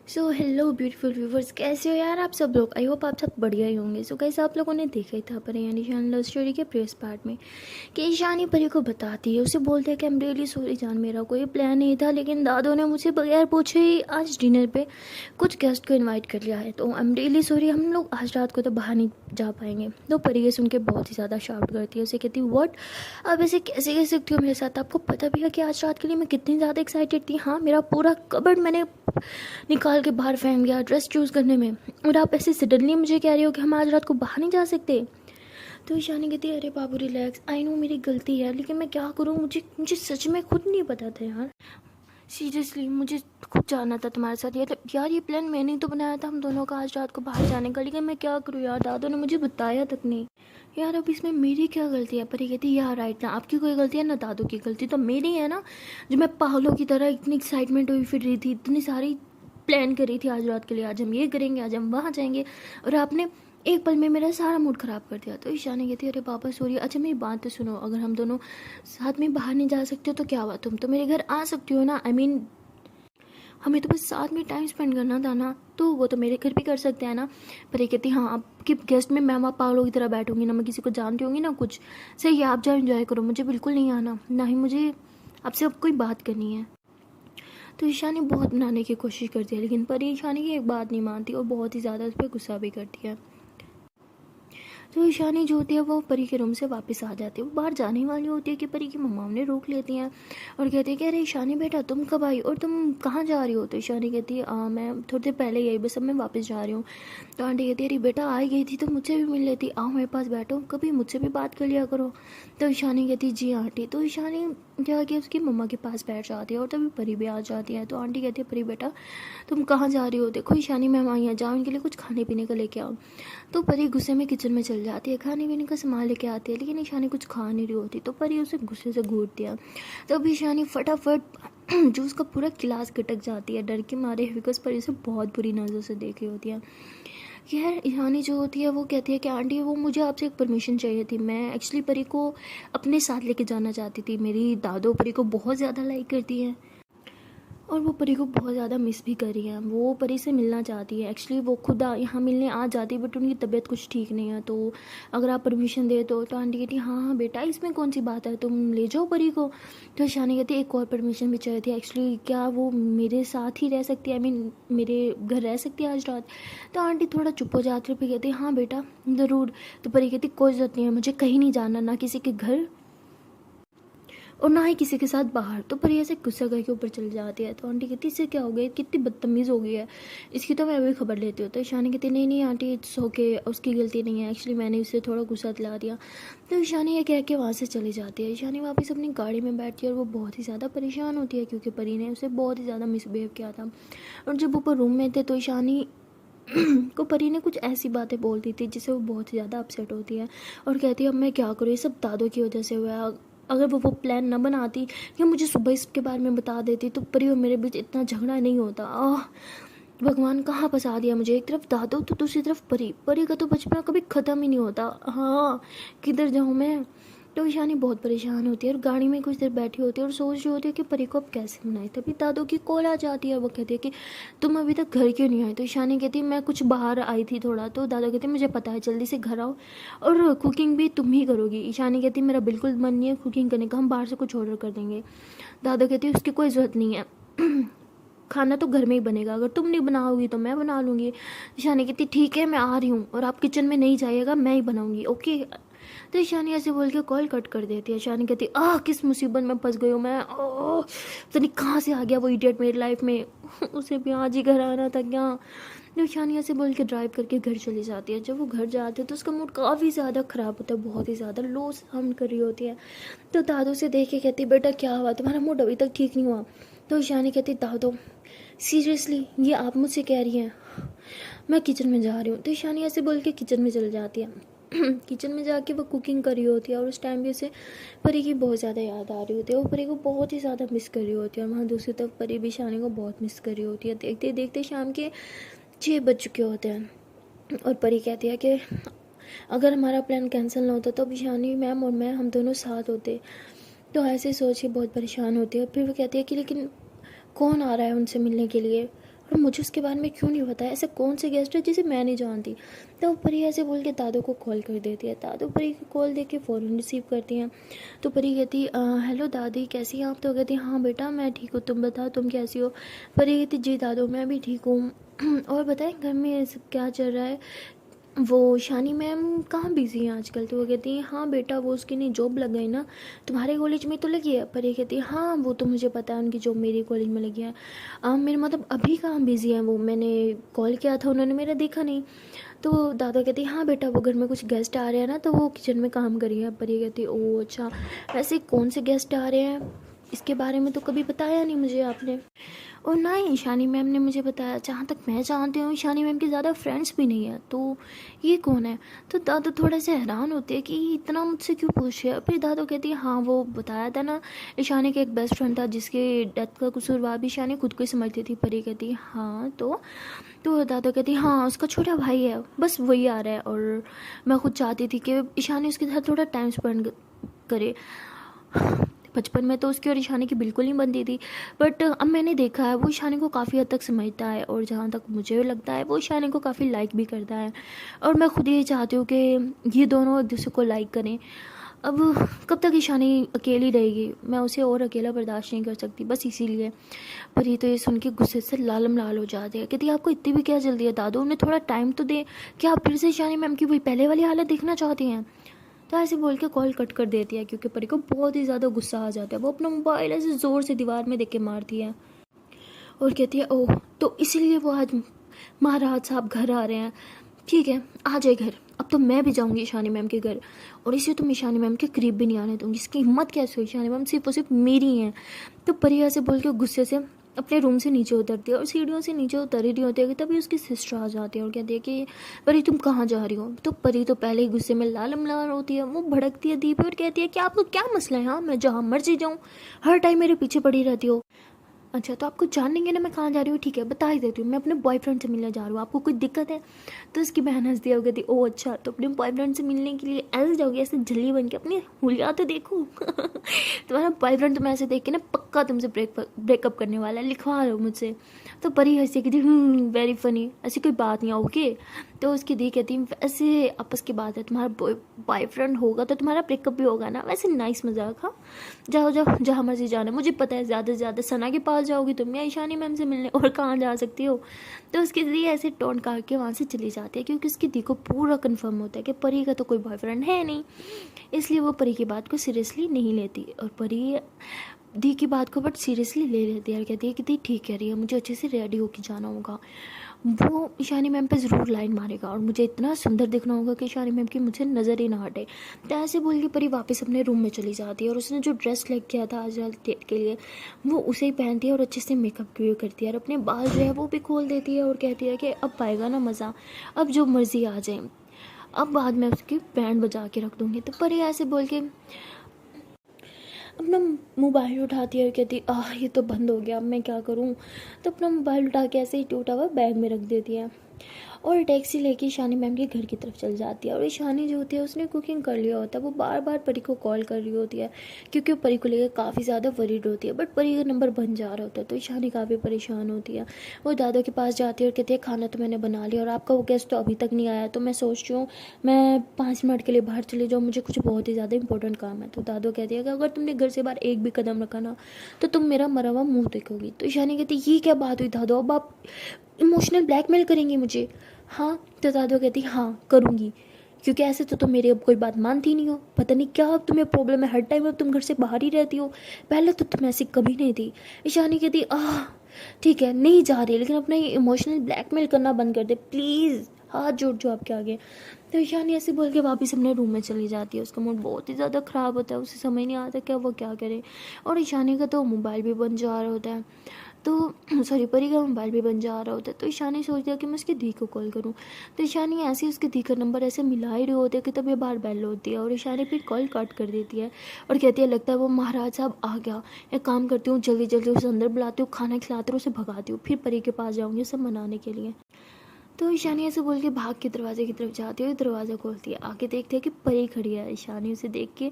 So hello beautiful viewers, कैसे हो यार आप सब लोग। आई होप आप सब बढ़िया ही होंगे। सो कैसे आप लोगों ने देखा ही था पर यानी शान लव स्टोरी के प्रेस पार्ट में कि ईशानी परी को बताती है, उसे बोलते हैं कि आई एम रियली सॉरी जान, मेरा कोई प्लान नहीं था, लेकिन दादू ने मुझे बगैर पूछे ही आज डिनर पे कुछ गेस्ट को इन्वाइट कर लिया है, तो आई एम रियली सॉरी, हम लोग आज रात को तो बाहर नहीं जा पाएंगे। तो परी ये सुन के बहुत ही ज़्यादा शाउट करती है, उसे कहती है व्हाट, अब ऐसे कैसे कह सकती हो मेरे साथ, आपको पता भी है कि आज रात के लिए मैं कितनी ज़्यादा एक्साइटेड थी। हाँ, मेरा पूरा कबर्ड मैंने निकाल के बाहर फेंक दिया ड्रेस चूज़ करने में, और आप ऐसे सडनली मुझे कह रही हो कि हम आज रात को बाहर नहीं जा सकते। तो ईशानी कहती है अरे बाबू रिलैक्स, आई नो मेरी गलती है, लेकिन मैं क्या करूँ, मुझे मुझे सच में खुद नहीं पता था यार। सीरियसली मुझे खुद जाना था तुम्हारे साथ यार, ये प्लान मैंने ही तो बनाया था हम दोनों का आज रात को बाहर जाने का, लेकिन मैं क्या करूँ यार, दादू ने मुझे बताया तक नहीं। यार अब इसमें मेरी क्या गलती है। पर ये कहती है यार राइट ना, आपकी कोई गलती है ना दादू की गलती तो मेरी है ना, जो मैं पागलों की तरह इतनी एक्साइटमेंट हुई फिर रही थी, इतनी सारी प्लान करी थी आज रात के लिए, आज हम ये करेंगे, आज हम वहाँ जाएंगे, और आपने एक पल में मेरा सारा मूड ख़राब कर दिया। तो ईशानी कहती है अरे पापा सॉरी, अच्छा मेरी बात तो सुनो, अगर हम दोनों साथ में बाहर नहीं जा सकते हो तो क्या हुआ, तुम तो मेरे घर आ सकती हो ना, आई मीन हमें तो बस साथ में टाइम स्पेंड करना था ना, तो वो तो मेरे घर भी कर सकते हैं ना। पर ये कहती हाँ, आपके गेस्ट में मैं वहाँ पागलों की तरह बैठूंगी ना, मैं किसी को जानती होंगी ना कुछ। सही है, आप जाओ एंजॉय करो, मुझे बिल्कुल नहीं आना, ना ही मुझे आपसे अब कोई बात करनी है। तो ईशानी बहुत मनाने की कोशिश करती है, लेकिन पर ईशानी की एक बात नहीं मानती और बहुत ही ज़्यादा उस पर गुस्सा भी करती है। तो ईशानी जो होती है वो परी के रूम से वापस आ जाती है, वो बाहर जाने वाली होती है कि परी की मम्मा उन्हें रोक लेती हैं और कहती है कि अरे ईशानी बेटा तुम कब आई और तुम कहाँ जा रही हो। तो ईशानी कहती है मैं थोड़ी देर पहले ही आई, बस अब मैं वापस जा रही हूँ। तो आंटी कहती है अरे बेटा आई गई थी तो मुझसे भी मिल लेती, आओ मेरे पास बैठो, कभी मुझसे भी बात कर लिया करो। तो ईशानी कहती है जी आंटी। तो ईशानी जाके उसकी मम्मा के पास बैठ जाती है और तभी परी भी आ जाती है। तो आंटी कहती है परी बेटा तुम कहाँ जा रही हो, देखो ईशानी मैम आई हैं, जाओ इनके लिए कुछ खाने पीने का लेके आओ। तो परी गुस्से में किचन में चल जाती है, खाने पीने का सामान लेके आती है, लेकिन ईशानी कुछ खा नहीं रही होती, तो परी उसे गुस्से से घूर दिया। तब ईशानी फटाफट जूस का पूरा गिलास गटक जाती है डर के मारे, बिकॉज परी उसे बहुत बुरी नज़र से देख रही होती है। खैर ईशानी जो होती है वो कहती है कि आंटी वो मुझे आपसे एक परमिशन चाहिए थी, मैं एक्चुअली परी को अपने साथ लेके जाना चाहती थी, मेरी दादो परी को बहुत ज़्यादा लाइक करती है और वो परी को बहुत ज़्यादा मिस भी कर रही है, वो परी से मिलना चाहती है। एक्चुअली वो खुद यहाँ मिलने आ जाती है, बट उनकी तबीयत कुछ ठीक नहीं है, तो अगर आप परमिशन दे तो आंटी कहती हाँ हाँ बेटा इसमें कौन सी बात है, तुम ले जाओ परी को। तो शानी कहती एक और परमिशन भी चाहिए थी, एक्चुअली क्या वो मेरे साथ ही रह सकती है, आई मीन मेरे घर रह सकती है आज रात। तो आंटी थोड़ा चुप हो जाती है, फिर कहती हाँ बेटा ज़रूर। तो परी कहती कोई ज़रूरत नहीं है, मुझे कहीं नहीं जाना, ना किसी के घर और ना ही किसी के साथ बाहर। तो परी ऐसे गुस्सा करके ऊपर चली जाती है। तो आंटी कहती इससे क्या हो गया, कितनी बदतमीज़ हो गई है, इसकी तो मैं अभी खबर लेती हूँ। तो ईशानी कहती नहीं नहीं आंटी इट्स ओके, उसकी गलती नहीं है, एक्चुअली मैंने उससे थोड़ा गुस्सा दिला दिया। तो ईशानी ये कह के वहाँ से चली जाती है। ईशानी वापस अपनी गाड़ी में बैठती है और वो बहुत ही ज़्यादा परेशान होती है, क्योंकि परी ने उसे बहुत ही ज़्यादा मिसबिहेव किया था। और जब ऊपर रूम में थे तो ईशानी को परी ने कुछ ऐसी बातें बोल दी थी जिससे वो बहुत ही ज़्यादा अपसेट होती है और कहती है अब मैं क्या करूँ, ये सब दादों की वजह से हुआ है, अगर वो प्लान न बनाती या मुझे सुबह इसके बारे में बता देती तो परी और मेरे बीच इतना झगड़ा नहीं होता। भगवान कहाँ फंसा दिया मुझे, एक तरफ दादू तो दूसरी तरफ परी, परी का तो बचपना कभी ख़त्म ही नहीं होता। हाँ किधर जाऊँ मैं। तो ईशानी बहुत परेशान होती है और गाड़ी में कुछ देर बैठी होती है और सोच रही होती है कि परी को अब कैसे मनाए। तभी दादू की कॉल आ जाती है, वो कहती है कि तुम अभी तक घर क्यों नहीं आई। तो ईशानी कहती है मैं कुछ बाहर आई थी थोड़ा। तो दादा कहते मुझे पता है, जल्दी से घर आओ और कुकिंग भी तुम ही करोगी। ईशानी कहती मेरा बिल्कुल मन नहीं है कुकिंग करने का, हम बाहर से कुछ ऑर्डर कर देंगे। दादा कहती उसकी कोई ज़रूरत नहीं है, खाना तो घर में ही बनेगा, अगर तुम नहीं बनाओगी तो मैं बना लूँगी। ईशानी कहती ठीक है मैं आ रही हूँ और आप किचन में नहीं जाइएगा, मैं ही बनाऊँगी ओके। तो ईशानी ऐसे बोल के कॉल कट कर देती है। ईशानी कहती किस मुसीबत में फंस गई हूँ मैं, पता नहीं कहाँ से आ गया वो इडियट मेरी लाइफ में उसे भी आज ही घर आना था क्या। तो ईशानी ऐसे बोल के ड्राइव करके घर चली जाती है। जब वो घर जाती है तो उसका मूड काफ़ी ज़्यादा ख़राब होता है, बहुत ही ज़्यादा लो साउंड कर रही होती है। तो दादू से देख के कहती बेटा क्या हुआ, तुम्हारा मूड अभी तक ठीक नहीं हुआ। तो ईशानी कहती दादू सीरियसली ये आप मुझसे कह रही हैं, मैं किचन में जा रही हूँ। तो ईशानी ऐसे बोल के किचन में चली जाती है। किचन में जाके वो कुकिंग कर रही होती है और उस टाइम भी उसे परी की बहुत ज़्यादा याद आ रही होती है, वो परी को बहुत ही ज़्यादा मिस कर रही होती है और वहाँ दूसरी तरफ परी भी ईशानी को बहुत मिस कर रही होती है। देखते देखते शाम के 6 बज चुके होते हैं और परी कहती है कि अगर हमारा प्लान कैंसिल ना होता तो ईशानी मैम और मैं हम दोनों साथ होते। तो ऐसे सोच के बहुत परेशान होती है। फिर वो कहती है कि लेकिन कौन आ रहा है उनसे मिलने के लिए। और मुझे उसके बारे में क्यों नहीं पता है, ऐसे कौन से गेस्ट है जिसे मैं नहीं जानती। तो परी ऐसे बोल के दादू को कॉल कर देती है। दादू परी को कॉल दे के फ़ौरन रिसीव करती हैं। तो परी कहती हेलो दादी कैसी हैं आप? तो कहती हाँ बेटा मैं ठीक हूँ, तुम बताओ तुम कैसी हो? परी कहती जी दादू मैं भी ठीक हूँ। और बताएं घर में सब क्या चल रहा है? वो शानी मैम कहाँ बिज़ी हैं आजकल? तो वो कहती हैं हाँ बेटा वो उसकी नई जॉब लग गई ना, तुम्हारे कॉलेज में तो लगी है? पर ये कहती है हाँ वो तो मुझे पता है उनकी जॉब मेरे कॉलेज में लगी है। मेरे मतलब अभी कहाँ बिज़ी हैं वो, मैंने कॉल किया था उन्होंने मेरा देखा नहीं। तो दादा कहती हाँ बेटा वो घर में कुछ गेस्ट आ रहे हैं ना तो वो किचन में काम कर रही है। पर ये कहती ओह अच्छा, वैसे कौन से गेस्ट आ रहे हैं? इसके बारे में तो कभी बताया नहीं मुझे आपने। और ना ही ईशानी मैम ने मुझे बताया, जहाँ तक मैं जानती हूँ ईशानी मैम के ज़्यादा फ्रेंड्स भी नहीं है, तो ये कौन है? तो दादू थोड़ा सा हैरान होते हैं कि इतना मुझसे क्यों पूछ रहे हैं। फिर दादू कहती है हाँ वो बताया था ना, ईशानी का एक बेस्ट फ्रेंड था जिसके डेथ का कसूरवार भी ईशानी खुद को ही समझती थी। पर ये कहती है हाँ तो दादा कहती हाँ उसका छोटा भाई है, बस वही आ रहा है और मैं खुद चाहती थी कि ईशानी उसके साथ थोड़ा टाइम स्पेंड करे। बचपन में तो उसकी और ईशानी की बिल्कुल नहीं बनती थी, बट अब मैंने देखा है वो ईशानी को काफ़ी हद तक समझता है और जहाँ तक मुझे लगता है वो ईशानी को काफ़ी लाइक भी करता है। और मैं खुद यही चाहती हूँ कि ये दोनों एक दूसरे को लाइक करें। अब कब तक ईशानी अकेली रहेगी, मैं उसे और अकेला बर्दाश्त नहीं कर सकती, बस इसीलिए। पर ये तो ये सुन के गुस्से से लालम लाल हो जाती है। कहती है आपको इतनी भी क्या जल्दी है दादू, उन्हें थोड़ा टाइम तो दे। क्या आप फिर से ईशानी मैम की वही पहले वाली हालत देखना चाहती हैं? तो ऐसे बोल के कॉल कट कर देती है क्योंकि परी को बहुत ही ज़्यादा गुस्सा आ जाता है। वो अपना मोबाइल ऐसे ज़ोर से दीवार में देख के मारती है और कहती है ओह तो इसीलिए वो आज महाराज साहब घर आ रहे हैं, ठीक है आ जाए घर, अब तो मैं भी जाऊंगी ईशानी मैम के घर और इसे तुम ईशानी मैम के करीब भी नहीं आने दूंगी। इसकी हिम्मत कैसे हुई, ईशानी मैम सिर्फ और सिर्फ मेरी हैं। तो परी ऐसे बोल के गुस्से से अपने रूम से नीचे उतरती है और सीढ़ियों से नीचे उतर रही होती है कि तभी उसकी सिस्टर आ जाती है और कहती है कि परी तुम कहाँ जा रही हो? तो परी तो पहले ही गुस्से में लालम लाल होती है, वो भड़कती है दीप और कहती है कि आपको क्या मसला है? हाँ मैं जहाँ मर्जी जाऊँ, हर टाइम मेरे पीछे पड़ी रहती हो। अच्छा तो आपको जान लेंगे ना मैं कहाँ जा रही हूँ, ठीक है बता ही देती हूँ, मैं अपने बॉयफ्रेंड से मिलने जा रही हूँ, आपको कोई दिक्कत है? तो उसकी बहन हंस दिया, कहती ओह अच्छा तो अपने बॉयफ्रेंड से मिलने के लिए ऐसे जाओगी, ऐसे जल्दी बन के, अपनी हुलिया तो देखो। तुम्हारा बॉयफ्रेंड तो मैं ऐसे देख के ना पक्का तुमसे ब्रेकअप करने वाला है, लिखवा लो मुझसे। तो परी हंसी कहती वेरी फनी, ऐसी कोई बात नहीं है ओके। तो उसकी दी कहती वैसे आपस की बात है, तुम्हारा बॉयफ्रेंड होगा तो तुम्हारा ब्रेकअप भी होगा ना, वैसे नाइस मजाक। हाँ जाओ जाओ जहाँ मर्जी जाना, मुझे पता है ज़्यादा से ज़्यादा सना के पास जाओगी तुम या ईशानी मैम से मिलने, और कहाँ जा सकती हो। तो उसकी दी ऐसे टोन काट के वहाँ से चली जाती है क्योंकि उसकी दी को पूरा कन्फर्म होता है कि परी का तो कोई बॉयफ्रेंड है नहीं, इसलिए वो परी की बात को सीरियसली नहीं लेती। और परी दी की बात को बट सीरियसली ले लेती है और कहती है कि दी ठीक कह रही है, मुझे अच्छे से रेडी होकर जाना होगा, वो ईशानी मैम पे ज़रूर लाइन मारेगा और मुझे इतना सुंदर दिखना होगा कि ईशानी मैम की मुझे नज़र ही ना हटे। तो ऐसे बोल के परी वापस अपने रूम में चली जाती है और उसने जो ड्रेस लेके किया था आज डेट के लिए वो उसे ही पहनती है और अच्छे से मेकअप भी करती है और अपने बाल जो है वो भी खोल देती है और कहती है कि अब पाएगा ना मज़ा, अब जो मर्ज़ी आ जाए, अब बाद में उसकी बैंड बजा के रख दूँगी। तो परी ऐसे बोल के अपना मोबाइल उठाती है और कहती ये तो बंद हो गया, अब मैं क्या करूँ? तो अपना मोबाइल उठा के ऐसे ही टूटा हुआ बैग में रख देती है और टैक्सी लेके ईशानी मैम के घर की तरफ चल जाती है। और ईशानी जो होती है उसने कुकिंग कर लिया होता है, वो बार बार परी को कॉल कर रही होती है क्योंकि वो परी को लेकर काफ़ी ज़्यादा वरीड होती है, बट परी का नंबर बन जा रहा होता है। तो ईशानी काफ़ी परेशान होती है, वो दादा के पास जाती है और कहती है खाना तो मैंने बना लिया और आपका वो गेस्ट तो अभी तक नहीं आया, तो मैं सोच रही हूँ मैं 5 मिनट के लिए बाहर चले जाऊँ, मुझे कुछ बहुत ही ज़्यादा इंपॉर्टेंट काम है। तो दादो कहती है कि अगर तुमने घर से बाहर एक भी कदम रखा ना तो तुम मेरा मरा हुआ मुँह देखोगी। तो ईशानी कहती ये क्या बात हुई दादो, अब आप इमोशनल ब्लैकमेल करेंगी मुझे? हाँ तो दादू कहती हाँ करूँगी, क्योंकि ऐसे तो तुम मेरी अब कोई बात मानती नहीं हो, पता नहीं क्या अब तुम्हें प्रॉब्लम है, हर टाइम अब तुम घर से बाहर ही रहती हो, पहले तो तुम ऐसी कभी नहीं थी। ईशानी कहती ठीक है नहीं जा रही, लेकिन अपना इमोशनल ब्लैकमेल करना बंद कर दे प्लीज़, हाथ जोड़ जो आपके आगे। तो ईशानी ऐसे बोल के वापस अपने रूम में चली जाती है, उसका मूड बहुत ही ज़्यादा ख़राब होता है, उसे समझ नहीं आता क्या वो क्या करे। और ईशानी का तो मोबाइल भी बंद जा रहा होता है, तो सॉरी परी का मोबाइल भी बन जा रहा होता है। तो ईशानी सोचती है कि मैं उसकी दी को कॉल करूं। तो ईशानी ऐसे ही उसकी दी का नंबर ऐसे मिला ही रही होती है कि तब ये बार बेल होती है और ईशानी फिर कॉल कट कर देती है और कहती है लगता है वो महाराज साहब आ गया, एक काम करती हूँ जल्दी जल्दी उसे अंदर बुलाती हूँ, खाना खिलाती हूँ, उसे भगाती हूँ, फिर परी के पास जाऊँगी उसे मनाने के लिए। तो ईशानी ऐसे बोल के भाग के दरवाजे की तरफ जाती है, दरवाज़ा खोलती है, आके देखते हैं कि परी खड़ी है। ईशानी उसे देख के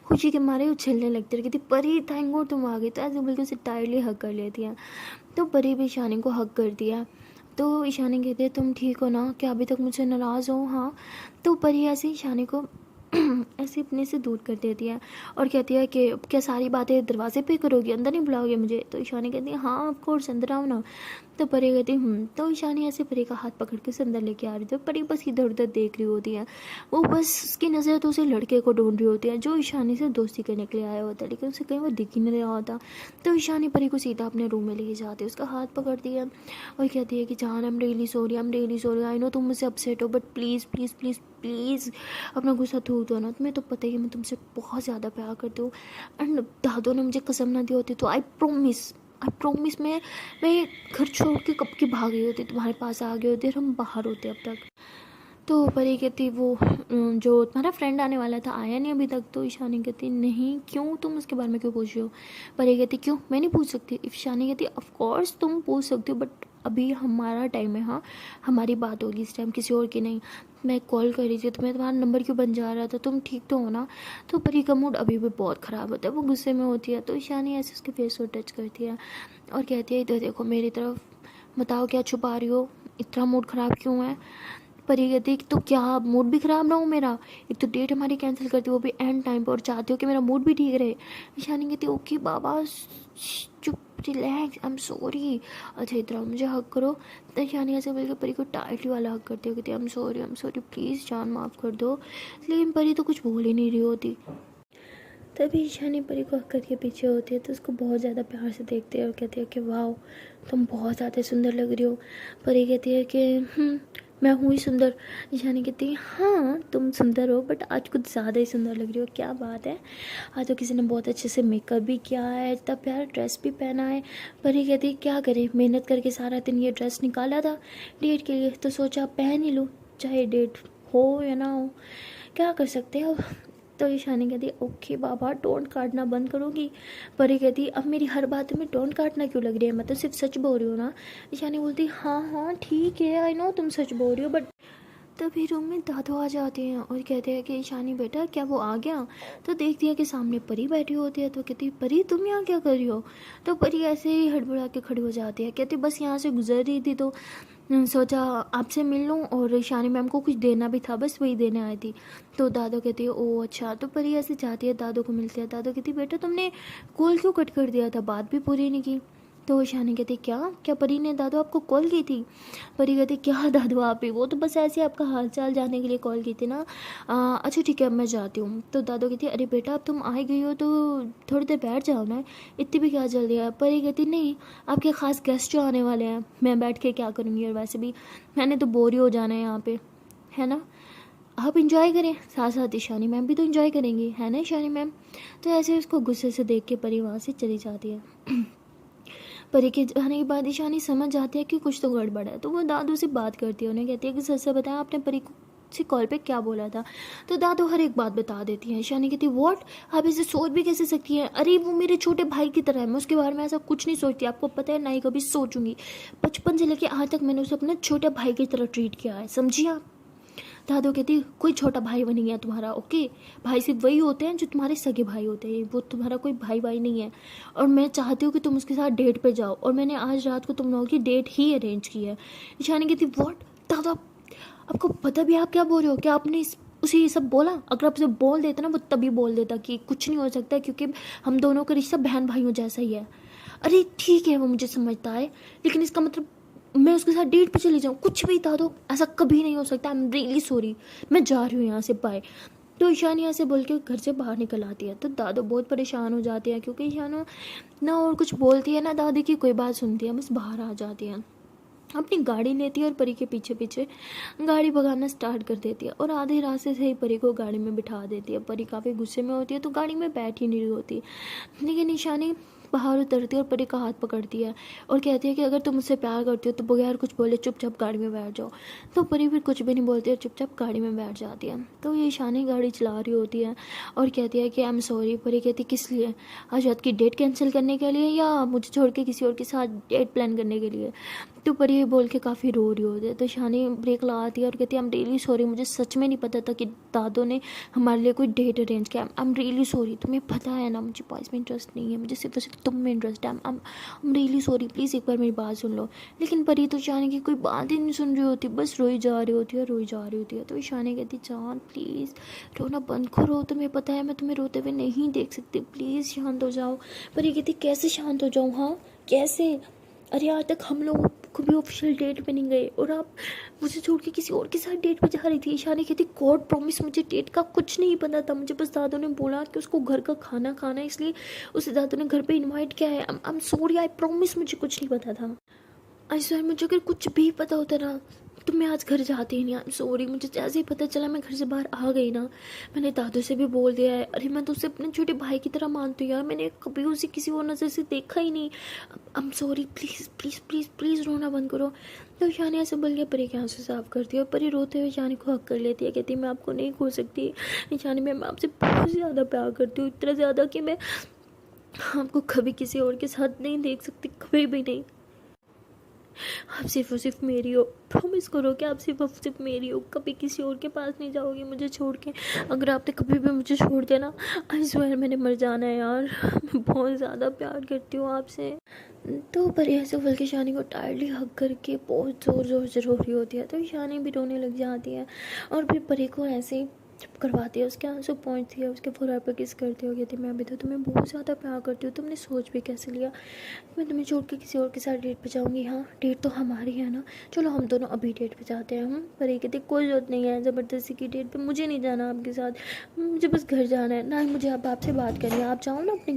खुशी के मारे उछलने लगती है, कहती परी थैंक गॉड तुम आ गई। तो ऐसे बोल के उसे टायरली हक कर लेती है। तो परी भी ईशानी को हक कर दिया। तो ईशानी कहती है तुम ठीक हो ना, क्या अभी तक मुझसे नाराज़ हो? हाँ। तो परी ऐसे ईशानी को ऐसे अपने से दूर कर देती है और कहती है कि क्या सारी बातें दरवाजे पे करोगी, अंदर नहीं बुलाओगे मुझे? तो ईशानी कहती है हाँ ऑफ कोर्स, अंदर आओ ना। तो परी कहती तो ईशानी ऐसे परी का हाथ पकड़ के उसे अंदर लेके आ रही थी। परी बस इधर उधर देख रही होती है, वो बस उसकी नज़र तो उसे लड़के को ढूंढ रही होती है जो ईशानी से दोस्ती करने के लिए आया होता है, लेकिन उसे कहीं वो दिख ही नहीं रहा होता। तो ईशानी परी को सीधा अपने रूम में लेके जाती है, उसका हाथ पकड़ती है और कहती है कि जान I am really sorry, I am really sorry, I know तुम मुझसे अपसेट हो, but please please please please अपना गुस्सा थूक दो ना। तुम्हें तो पता ही है मैं तुमसे बहुत ज़्यादा प्यार करती हूँ, एंड दादू ने मुझे कसम ना दी होती तो आई प्रॉमिस मैं घर छोड़ के कब की भाग गई होती, तुम्हारे पास आ गए होते और हम बाहर होते अब तक। तो परी कहती वो जो तुम्हारा फ्रेंड आने वाला था आया नहीं अभी तक? तो ईशानी कहती नहीं, क्यों, तुम उसके बारे में क्यों पूछ रहे हो? परी कहती क्यों, मैं नहीं पूछ सकती? ईशानी कहती ऑफ कोर्स तुम पूछ सकती हो, बट अभी हमारा टाइम है, हाँ हमारी बात होगी इस टाइम, किसी और की नहीं। मैं कॉल कर रही थी तो मैं तुम्हारा नंबर क्यों बन जा रहा था, तुम ठीक तो हो ना? तो परी का मूड अभी भी बहुत ख़राब होता है, वो गुस्से में होती है। तो ईशानी ऐसे उसके फेस को टच करती है और कहती है इधर देखो मेरी तरफ, बताओ क्या छुपा रही हो, इतना मूड ख़राब क्यों है? परी कहती तो क्या मूड भी ख़राब ना हो मेरा? एक तो डेट हमारी कैंसिल करती हो, वो भी एंड टाइम पर, और चाहती हो कि मेरा मूड भी ठीक रहे। ईशानी कहती ओके बाबा चुप, रिलैक्स, आई एम सॉरी, अच्छा इधर आओ मुझे हक करो। तो ईशानी ऐसे बोल के परी को टाइटली वाला हक करती हो, कहती आई एम सॉरी प्लीज़ जान माफ़ कर दो। लेकिन परी तो कुछ बोल ही नहीं रही होती। तभी ईशानी परी को हक करके पीछे होती है तो उसको बहुत ज़्यादा प्यार से देखती है और कहती है कि वाह तुम बहुत ज़्यादा सुंदर लग रही हो। परी कहती है कि मैं हूँ ही सुंदर। ईशानी कहती है हाँ तुम सुंदर हो, बट आज कुछ ज़्यादा ही सुंदर लग रही हो, क्या बात है, आज तो किसी ने बहुत अच्छे से मेकअप भी किया है, इतना प्यारा ड्रेस भी पहना है। परी कहती है क्या करें, मेहनत करके सारा दिन ये ड्रेस निकाला था डेट के लिए, तो सोचा पहन ही लूँ, चाहे डेट हो या ना हो, क्या कर सकते हैं अब। तो ईशानी कहती ओके बाबा डोंट काटना बंद करोगी? परी कहती अब मेरी हर बात में डोंट काटना क्यों लग रही है, मैं तो सिर्फ सच बोल रही हूँ ना। ईशानी बोलती हाँ हाँ ठीक है आई नो तुम सच बोल रही हो, बट तभी रूम में दादू आ जाते हैं और कहते हैं कि ईशानी बेटा क्या वो आ गया? तो देखती है कि सामने परी बैठी होती है, तो कहती है परी तुम यहाँ क्या कर रही हो? तो परी ऐसे ही हड़बड़ा के खड़ी हो जाती है, कहती बस यहाँ से गुजर रही थी तो सोचा आपसे मिल लूँ, और ईशानी मैम को कुछ देना भी था, बस वही देने आई थी। तो दादू कहती है ओ अच्छा। तो परी ऐसे जाती है, दादू को मिलती है, दादू कहती बेटा तुमने कॉल क्यों कट कर दिया था, बात भी पूरी नहीं की। तो ईशानी कहती क्या क्या परी ने दादू आपको कॉल की थी? परी कहती क्या दादू आप ही, वो तो बस ऐसे आपका हाल चाल जानने के लिए कॉल की थी ना। अच्छा ठीक है अब मैं जाती हूँ। तो दादू कहती अरे बेटा अब तुम आ गई हो तो थोड़ी देर बैठ जाओ ना, इतनी भी क्या जल्दी है? परी कहती नहीं आपके ख़ास गेस्ट जो आने वाले हैं, मैं बैठ के क्या करूँगी, और वैसे भी मैंने तो बोर ही हो जाना है यहाँ पे, है ना, आप इंजॉय करें, साथ साथ ईशानी मैम भी तो इंजॉय करेंगी, है ना ईशानी मैम। तो ऐसे उसको गुस्से से देख के परी वहाँ से चली जाती है। परी के जाने के बाद ईशानी समझ जाती है कि कुछ तो गड़बड़ है, तो वो दादू से बात करती है, उन्हें कहती है कि सच से बताया आपने परी को से कॉल पे क्या बोला था? तो दादू हर एक बात बता देती है। ईशानी कहती व्हाट, आप इसे सोच भी कैसे सकती हैं? अरे वो मेरे छोटे भाई की तरह है, मैं उसके बारे में ऐसा कुछ नहीं सोचती, आपको पता है ना ही कभी सोचूंगी, बचपन से लेके आज तक मैंने उसे अपने छोटे भाई की तरह ट्रीट किया है, समझिए आप। दादू कहती कोई छोटा भाई बन गया तुम्हारा, ओके, भाई सिर्फ वही होते हैं जो तुम्हारे सगे भाई होते हैं, वो तुम्हारा कोई भाई भाई नहीं है। और मैं चाहती हूँ कि तुम उसके साथ डेट पे जाओ, और मैंने आज रात को तुम लोगों की डेट ही अरेंज की है। ईशानी कहती व्हाट दादा, आपको पता भी आप क्या बोल रहे हो, क्या आपने उसे ये सब बोला? अगर आप उसे बोल देते ना वो तभी बोल देता कि कुछ नहीं हो सकता क्योंकि हम दोनों का रिश्ता बहन भाइयों जैसा ही है। अरे ठीक है वो मुझे समझता है, लेकिन इसका मतलब मैं उसके साथ डेट पे चली जाऊँ? कुछ भी दादू ऐसा कभी नहीं हो सकता, आई एम रियली सॉरी, मैं जा रही हूँ यहाँ से, बाय। तो ईशानी यहाँ से बोल के घर से बाहर निकल आती है। तो दादू बहुत परेशान हो जाती है क्योंकि ईशाना ना और कुछ बोलती है ना दादी की कोई बात सुनती है, बस बाहर आ जाती है, अपनी गाड़ी लेती है और परी के पीछे पीछे गाड़ी भगाना स्टार्ट कर देती है, और आधे रास्ते से ही परी को गाड़ी में बिठा देती है। परी काफ़ी गुस्से में होती है तो गाड़ी में बैठ ही नहीं रही होती, लेकिन ईशानी बाहर उतरती है और परी का हाथ पकड़ती है और कहती है कि अगर तुम मुझसे प्यार करती हो तो बगैर कुछ बोले चुपचाप गाड़ी में बैठ जाओ। तो परी फिर कुछ भी नहीं बोलती और चुपचाप गाड़ी में बैठ जाती है। तो ये ईशानी गाड़ी चला रही होती है और कहती है कि आई एम सॉरी। परी कहती किस लिए, आज रात की डेट कैंसिल करने के लिए या मुझे छोड़ के किसी और के साथ डेट प्लान करने के लिए? तो परी ये बोल के काफ़ी रो रही होती है। तो ईशानी ब्रेक लगाती है और कहती है आई एम रियली सॉरी, मुझे सच में नहीं पता था कि दादू ने हमारे लिए कोई डेट अरेंज किया। आई एम रियली सॉरी, तुम्हें पता है ना मुझे बॉयज़ में इंटरेस्ट नहीं है, मुझे सिर्फ और सिर्फ तुम में इंटरेस्ट है। I am really sorry, please एक बार मेरी बात सुन लो। लेकिन परी तो ईशानी की कोई बात ही नहीं सुन रही होती, बस रोई जा रही होती है, रोई जा रही होती है। तो ईशानी कहती जान प्लीज़ रोना बंद करो, तुम्हें पता है मैं तुम्हें रोते हुए नहीं देख सकती, प्लीज़ शांत हो जाओ। परी कहती कैसे शांत हो जाऊँ, हाँ कैसे? अरे आज तक हम लोग कभी ऑफिशियल डेट पे नहीं गए और आप मुझे छोड़ के किसी और के साथ डेट पे जा रही थी। ईशानी कहती गॉड प्रॉमिस मुझे डेट का कुछ नहीं पता था, मुझे बस दादू ने बोला कि उसको घर का खाना खाना है, इसलिए उसे दादू ने घर पे इनवाइट किया है। I am sorry, I promise मुझे कुछ नहीं पता था। आई सर मुझे अगर कुछ भी पता होता ना तो मैं आज घर जाती ही नहीं। आई एम सॉरी, मुझे जैसे ही पता चला मैं घर से बाहर आ गई ना, मैंने दादू से भी बोल दिया है। अरे मैं तो उसे अपने छोटे भाई की तरह मानती हूँ यार, मैंने कभी उसे किसी और नज़र से देखा ही नहीं। I am sorry, please please please please रोना बंद करो। तो ईशानी ऐसे बोल के परी के आंसू साफ करती है और परी रोते हुए ईशानी को हक कर लेती है। कहती है मैं आपको नहीं खो सकती ईशानी, मैं आपसे बहुत ज़्यादा प्यार करती हूँ, इतना ज़्यादा कि मैं आपको कभी किसी और के साथ नहीं देख सकती, कभी भी नहीं। आप सिर्फ और सिर्फ मेरी हो, प्रॉमिस करो कि आप सिर्फ और सिर्फ मेरी हो, कभी किसी और के पास नहीं जाओगी मुझे छोड़ के। अगर आपने कभी भी मुझे छोड़ दिया ना, आई स्वेयर मैंने मर जाना है यार, मैं बहुत ज़्यादा प्यार करती हूँ आपसे। तो परी ऐसे बोल के ईशानी को टायर्डली हग करके बहुत ज़ोर ज़ोर से रो रही होती है। तो ईशानी भी रोने लग जाती है और फिर परी को ऐसे ही चुप करवाती है, उसके आंसू पहुँचती है, उसके फोर पर किस करती हो। कहती मैं अभी तो तुम्हें बहुत ज़्यादा प्यार करती हूँ, तुमने सोच भी कैसे लिया मैं तुम्हें छोड़ के किसी और के साथ डेट पे जाऊँगी? हाँ डेट तो हमारी है ना, चलो हम दोनों अभी डेट पे जाते हैं। हम पर ये कहते कोई ज़रूरत नहीं है ज़बरदस्ती की डेट पे, मुझे नहीं जाना आपके साथ, मुझे बस घर जाना है। ना ही मुझे अब आपसे बात करनी है, आप जाओ ना अपने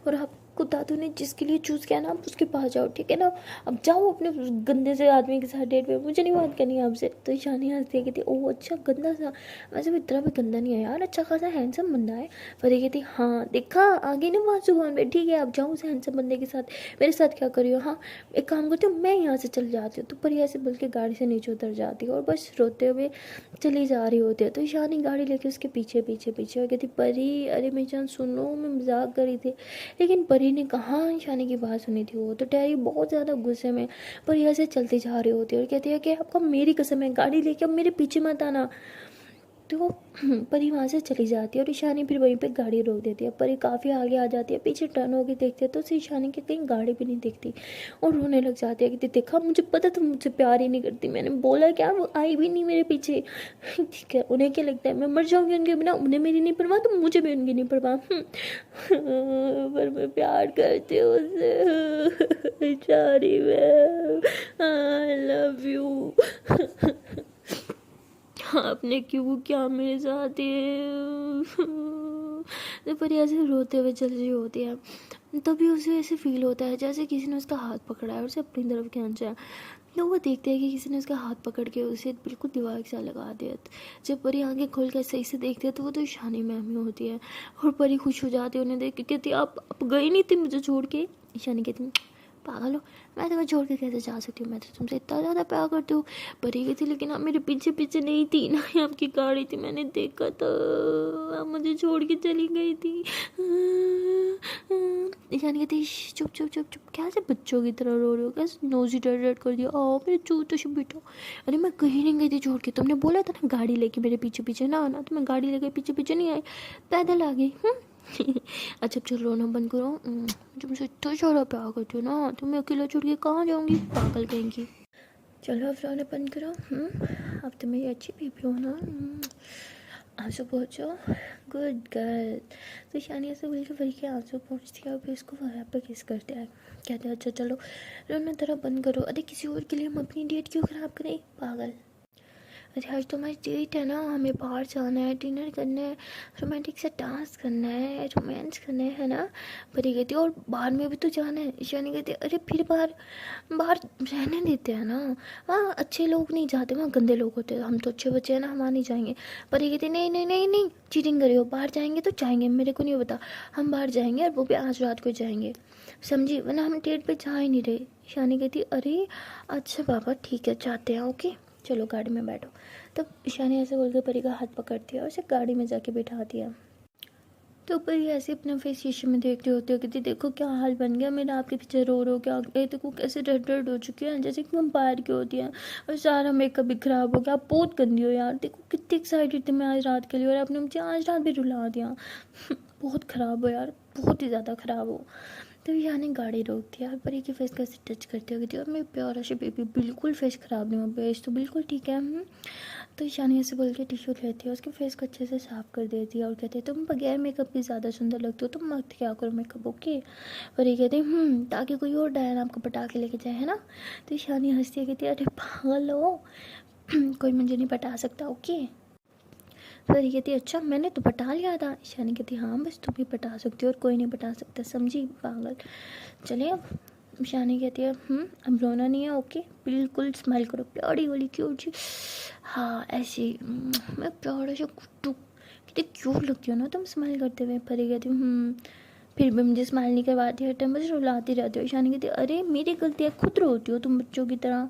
और आपको दादू ने जिसके लिए चूज़ किया ना आप उसके पास जाओ, ठीक है ना? अब जाओ अपने उस गंदे से आदमी के साथ डेट पे, मुझे नहीं बात करनी है आपसे। तो ईशानी हंसती है, कहती ओह अच्छा गंदा सा, वैसे भी इतना भी गंदा नहीं है यार, अच्छा खासा हैंडसम बंदा है। पर कहती हाँ देखा आगे ना बात जुबान पे, ठीक है आप जाओ उस हैंडसम बंदे के साथ, मेरे साथ क्या करियो। हाँ एक काम करती हूँ मैं यहाँ से चल जाती हूँ। तो पर ऐसे बोल के गाड़ी से नीचे उतर जाती है और बस रोते हुए चली जा रही होती है। तो ईशानी गाड़ी लेके उसके पीछे पीछे पीछे और कहती परी अरे मेरी जान सुनो, मैं मजाक कर रही थी। लेकिन परी ने कहाँ ईशानी की बात सुनी थी, वो तो टहरी बहुत ज़्यादा गुस्से में परी ऐसे चलती जा रही होती है और कहती है कि आपका मेरी कसम है गाड़ी लेके अब मेरे पीछे मत आना। तो परी वहाँ से चली जाती है और ईशानी फिर वहीं पे गाड़ी रोक देती है। परी काफ़ी आगे आ जाती है, पीछे टर्न होकर देखती है तो उसे ईशानी की कहीं गाड़ी भी नहीं दिखती और रोने लग जाती है कि देखा मुझे पता था मुझसे प्यार ही नहीं करती, मैंने बोला क्या, वो आई भी नहीं मेरे पीछे। ठीक है उन्हें क्या लगता है मैं मर जाऊँगी उनके बिना, उन्हें मेरी नहीं परवाह तो मुझे भी उनकी नहीं परवाह। पर मैं प्यार करती हूँ उससे बेचारी, मैं आई लव यू। आपने क्यों क्या मेरे साथ ये? तो पर ऐसे रोते हुए चल रही होती है, तभी उसे ऐसे फील होता है जैसे किसी ने उसका हाथ पकड़ा है और उसे अपनी तरफ खींचा है। तो वो देखते हैं कि किसी ने उसका हाथ पकड़ के उसे बिल्कुल दीवार के साथ लगा दिया। जब परी आंखें खोल कर सही से देखते हैं तो वो तो ईशानी मैम ही होती है और परी खुश हो जाती है उन्हें देख के, कहती आप गई नहीं थी मुझे छोड़ के? ईशानी कहती पागल हो, मैं तुम्हें छोड़ के कैसे जा सकती हूँ, मैं तो तुमसे इतना ज़्यादा प्यार करती हूँ। परी गई थी लेकिन आप मेरे पीछे पीछे नहीं थी ना, ही आपकी गाड़ी थी मैंने देखा था, आप मुझे छोड़ के चली गई थी। ईशानी कहती चुप चुप चुप चुप, क्या से बच्चों की तरह रो रहे हो, कैसे नोजी डर डर कर दिया, आओ मेरे चूत तो बेटा। अरे मैं कहीं नहीं गई थी छोड़ के, तुमने बोला था ना गाड़ी लेके मेरे पीछे पीछे ना आना, तो मैं गाड़ी लेके पीछे पीछे नहीं आई, पैदल आ गई। अच्छा चलो रोना बंद करो, तुम मुझसे इतना ज़्यादा प्यार करती हो ना, तुम्हें अकेला छोड़ के कहाँ जाऊँगी, पागल कहेंगी। चलो अब रोना बंद करो, अब तो मेरी अच्छी बेबी हो ना, आंसू पहुँचो, गुड गर्ल। तो ईशानी ऐसे बोल के परी के आंसू पहुँचती है और फिर उसको वहाँ पर किस करते हैं, कहते हैं अच्छा चलो रोना तरह बंद करो, अरे किसी और के लिए हम अपनी डेट क्यों ख़राब करें पागल। अरे आज तो हमारी डेट है ना, हमें बाहर जाना है, डिनर करना है, रोमांटिक से डांस करना है, रोमांस करना है ना। परी कहती है और बाहर में भी तो जाना है। ईशानी कहती है अरे फिर बाहर बाहर रहने देते हैं ना, वहाँ अच्छे लोग नहीं जाते, वहाँ गंदे लोग होते हैं, हम तो अच्छे बच्चे हैं ना, हम वहाँ नहीं जाएंगे। परी कहती नहीं नहीं नहीं नहीं चीटिंग करियो, बाहर जाएंगे तो जाएंगे, मेरे को नहीं पता, हम बाहर जाएंगे और वो भी आज रात को जाएंगे, समझी, वरना हम डेट पे जा ही नहीं रहे। ईशानी कहती अरे अच्छा बाबा ठीक है जाते हैं, ओके चलो गाड़ी में बैठो। तब ईशानी ऐसे बोल के परी का हाथ पकड़ती है और उसे गाड़ी में जाके बिठाती है। तो परी ऐसे अपना फेस शीशे में देख रहे होते हो, कहती देखो क्या हाल बन गया मेरा, आपके पीछे रो रो क्या देखो कैसे रेड रेड हो चुकी है जैसे कि वम्पायर की होती है, और सारा मेकअप भी खराब हो गया, आप बहुत गंदी हो यार, देखो कितनी एक्साइटेड थी मैं आज रात के लिए और आपने मुझे आज रात भी रुला दिया। बहुत ख़राब हो यार, बहुत ही ज़्यादा ख़राब हो। तो यहाँ ने गाड़ी रोक दिया और परी के फेस का ऐसे टच करते हुए कहती और मेरी प्यारा सी बेबी बिल्कुल फेस ख़राब नहीं हो, बेस तो बिल्कुल ठीक है। तो ईशानी ऐसे बोल के टिश्यू लेती है, उसके फेस को अच्छे से साफ़ कर देती है और कहती है तुम बगैर मेकअप के ज़्यादा सुंदर लगती हो, तुम मत क्या करो मेकअप, ओके। परी कहती है ताकि कोई और डायन आपको पटा के लेके जाए, है ना। तो ईशानी हंसती है, कहती है अरे पागल हो, कोई मुझे नहीं पटा सकता, ओके। परी कहती अच्छा मैंने तो पटा लिया था। ईशानी कहती हाँ बस तुम ही पटा सकती हो और कोई नहीं पटा सकता, समझी पागल। चलिए अब। ईशानी कहती है अब रोना नहीं है, ओके, बिल्कुल स्माइल करो प्यारी वाली क्यूट जी। हाँ ऐसे ही, मैं प्यारा सा कुट्टू, कितनी क्यूट लगती हो ना तुम स्माइल करते हुए। परी कहती फिर भी मुझे स्माइल नहीं करवाती, हर टाइम बस रुलाती रहती हो। ईशानी कहती अरे मेरी गलती है, खुद रोती हो तुम बच्चों की तरह।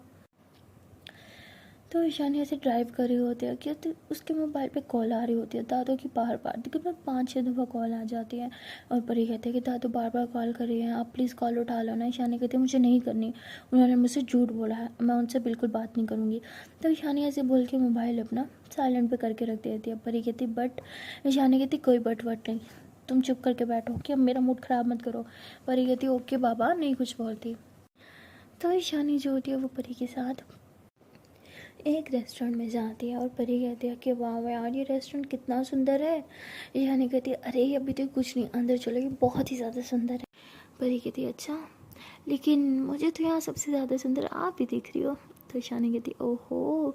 तो ईशानी ऐसे ड्राइव कर रही होती है कि तो उसके मोबाइल पे कॉल आ रही होती है दादू की, बार बार तकरीबन 5-6 दफ़ा कॉल आ जाती है। और परी कहते हैं कि दादू बार बार कॉल कर रही है, आप प्लीज़ कॉल उठा लो ना। ईशानी कहती है मुझे नहीं करनी, उन्होंने मुझसे झूठ बोला है, मैं उनसे बिल्कुल बात नहीं करूँगी। तो ईशानी ऐसे बोल के मोबाइल अपना साइलेंट पर करके रख देती है। परी कहती बट, ईशानी कहती कोई बट वट नहीं, तुम चुप करके बैठो कि अब मेरा मूड ख़राब मत करो। परी कहती ओके बाबा, नहीं कुछ बोलती। तो ईशानी जो होती है वो परी के साथ एक रेस्टोरेंट में जाती है और परी कहती है कि वाह यार ये रेस्टोरेंट कितना सुंदर है। ईशानी कहती है अरे अभी तो कुछ नहीं, अंदर चलो, ये बहुत ही ज़्यादा सुंदर है। परी कहती है अच्छा, लेकिन मुझे तो यहाँ सबसे ज़्यादा सुंदर आप ही दिख रही हो। तो ईशानी कहती ओहो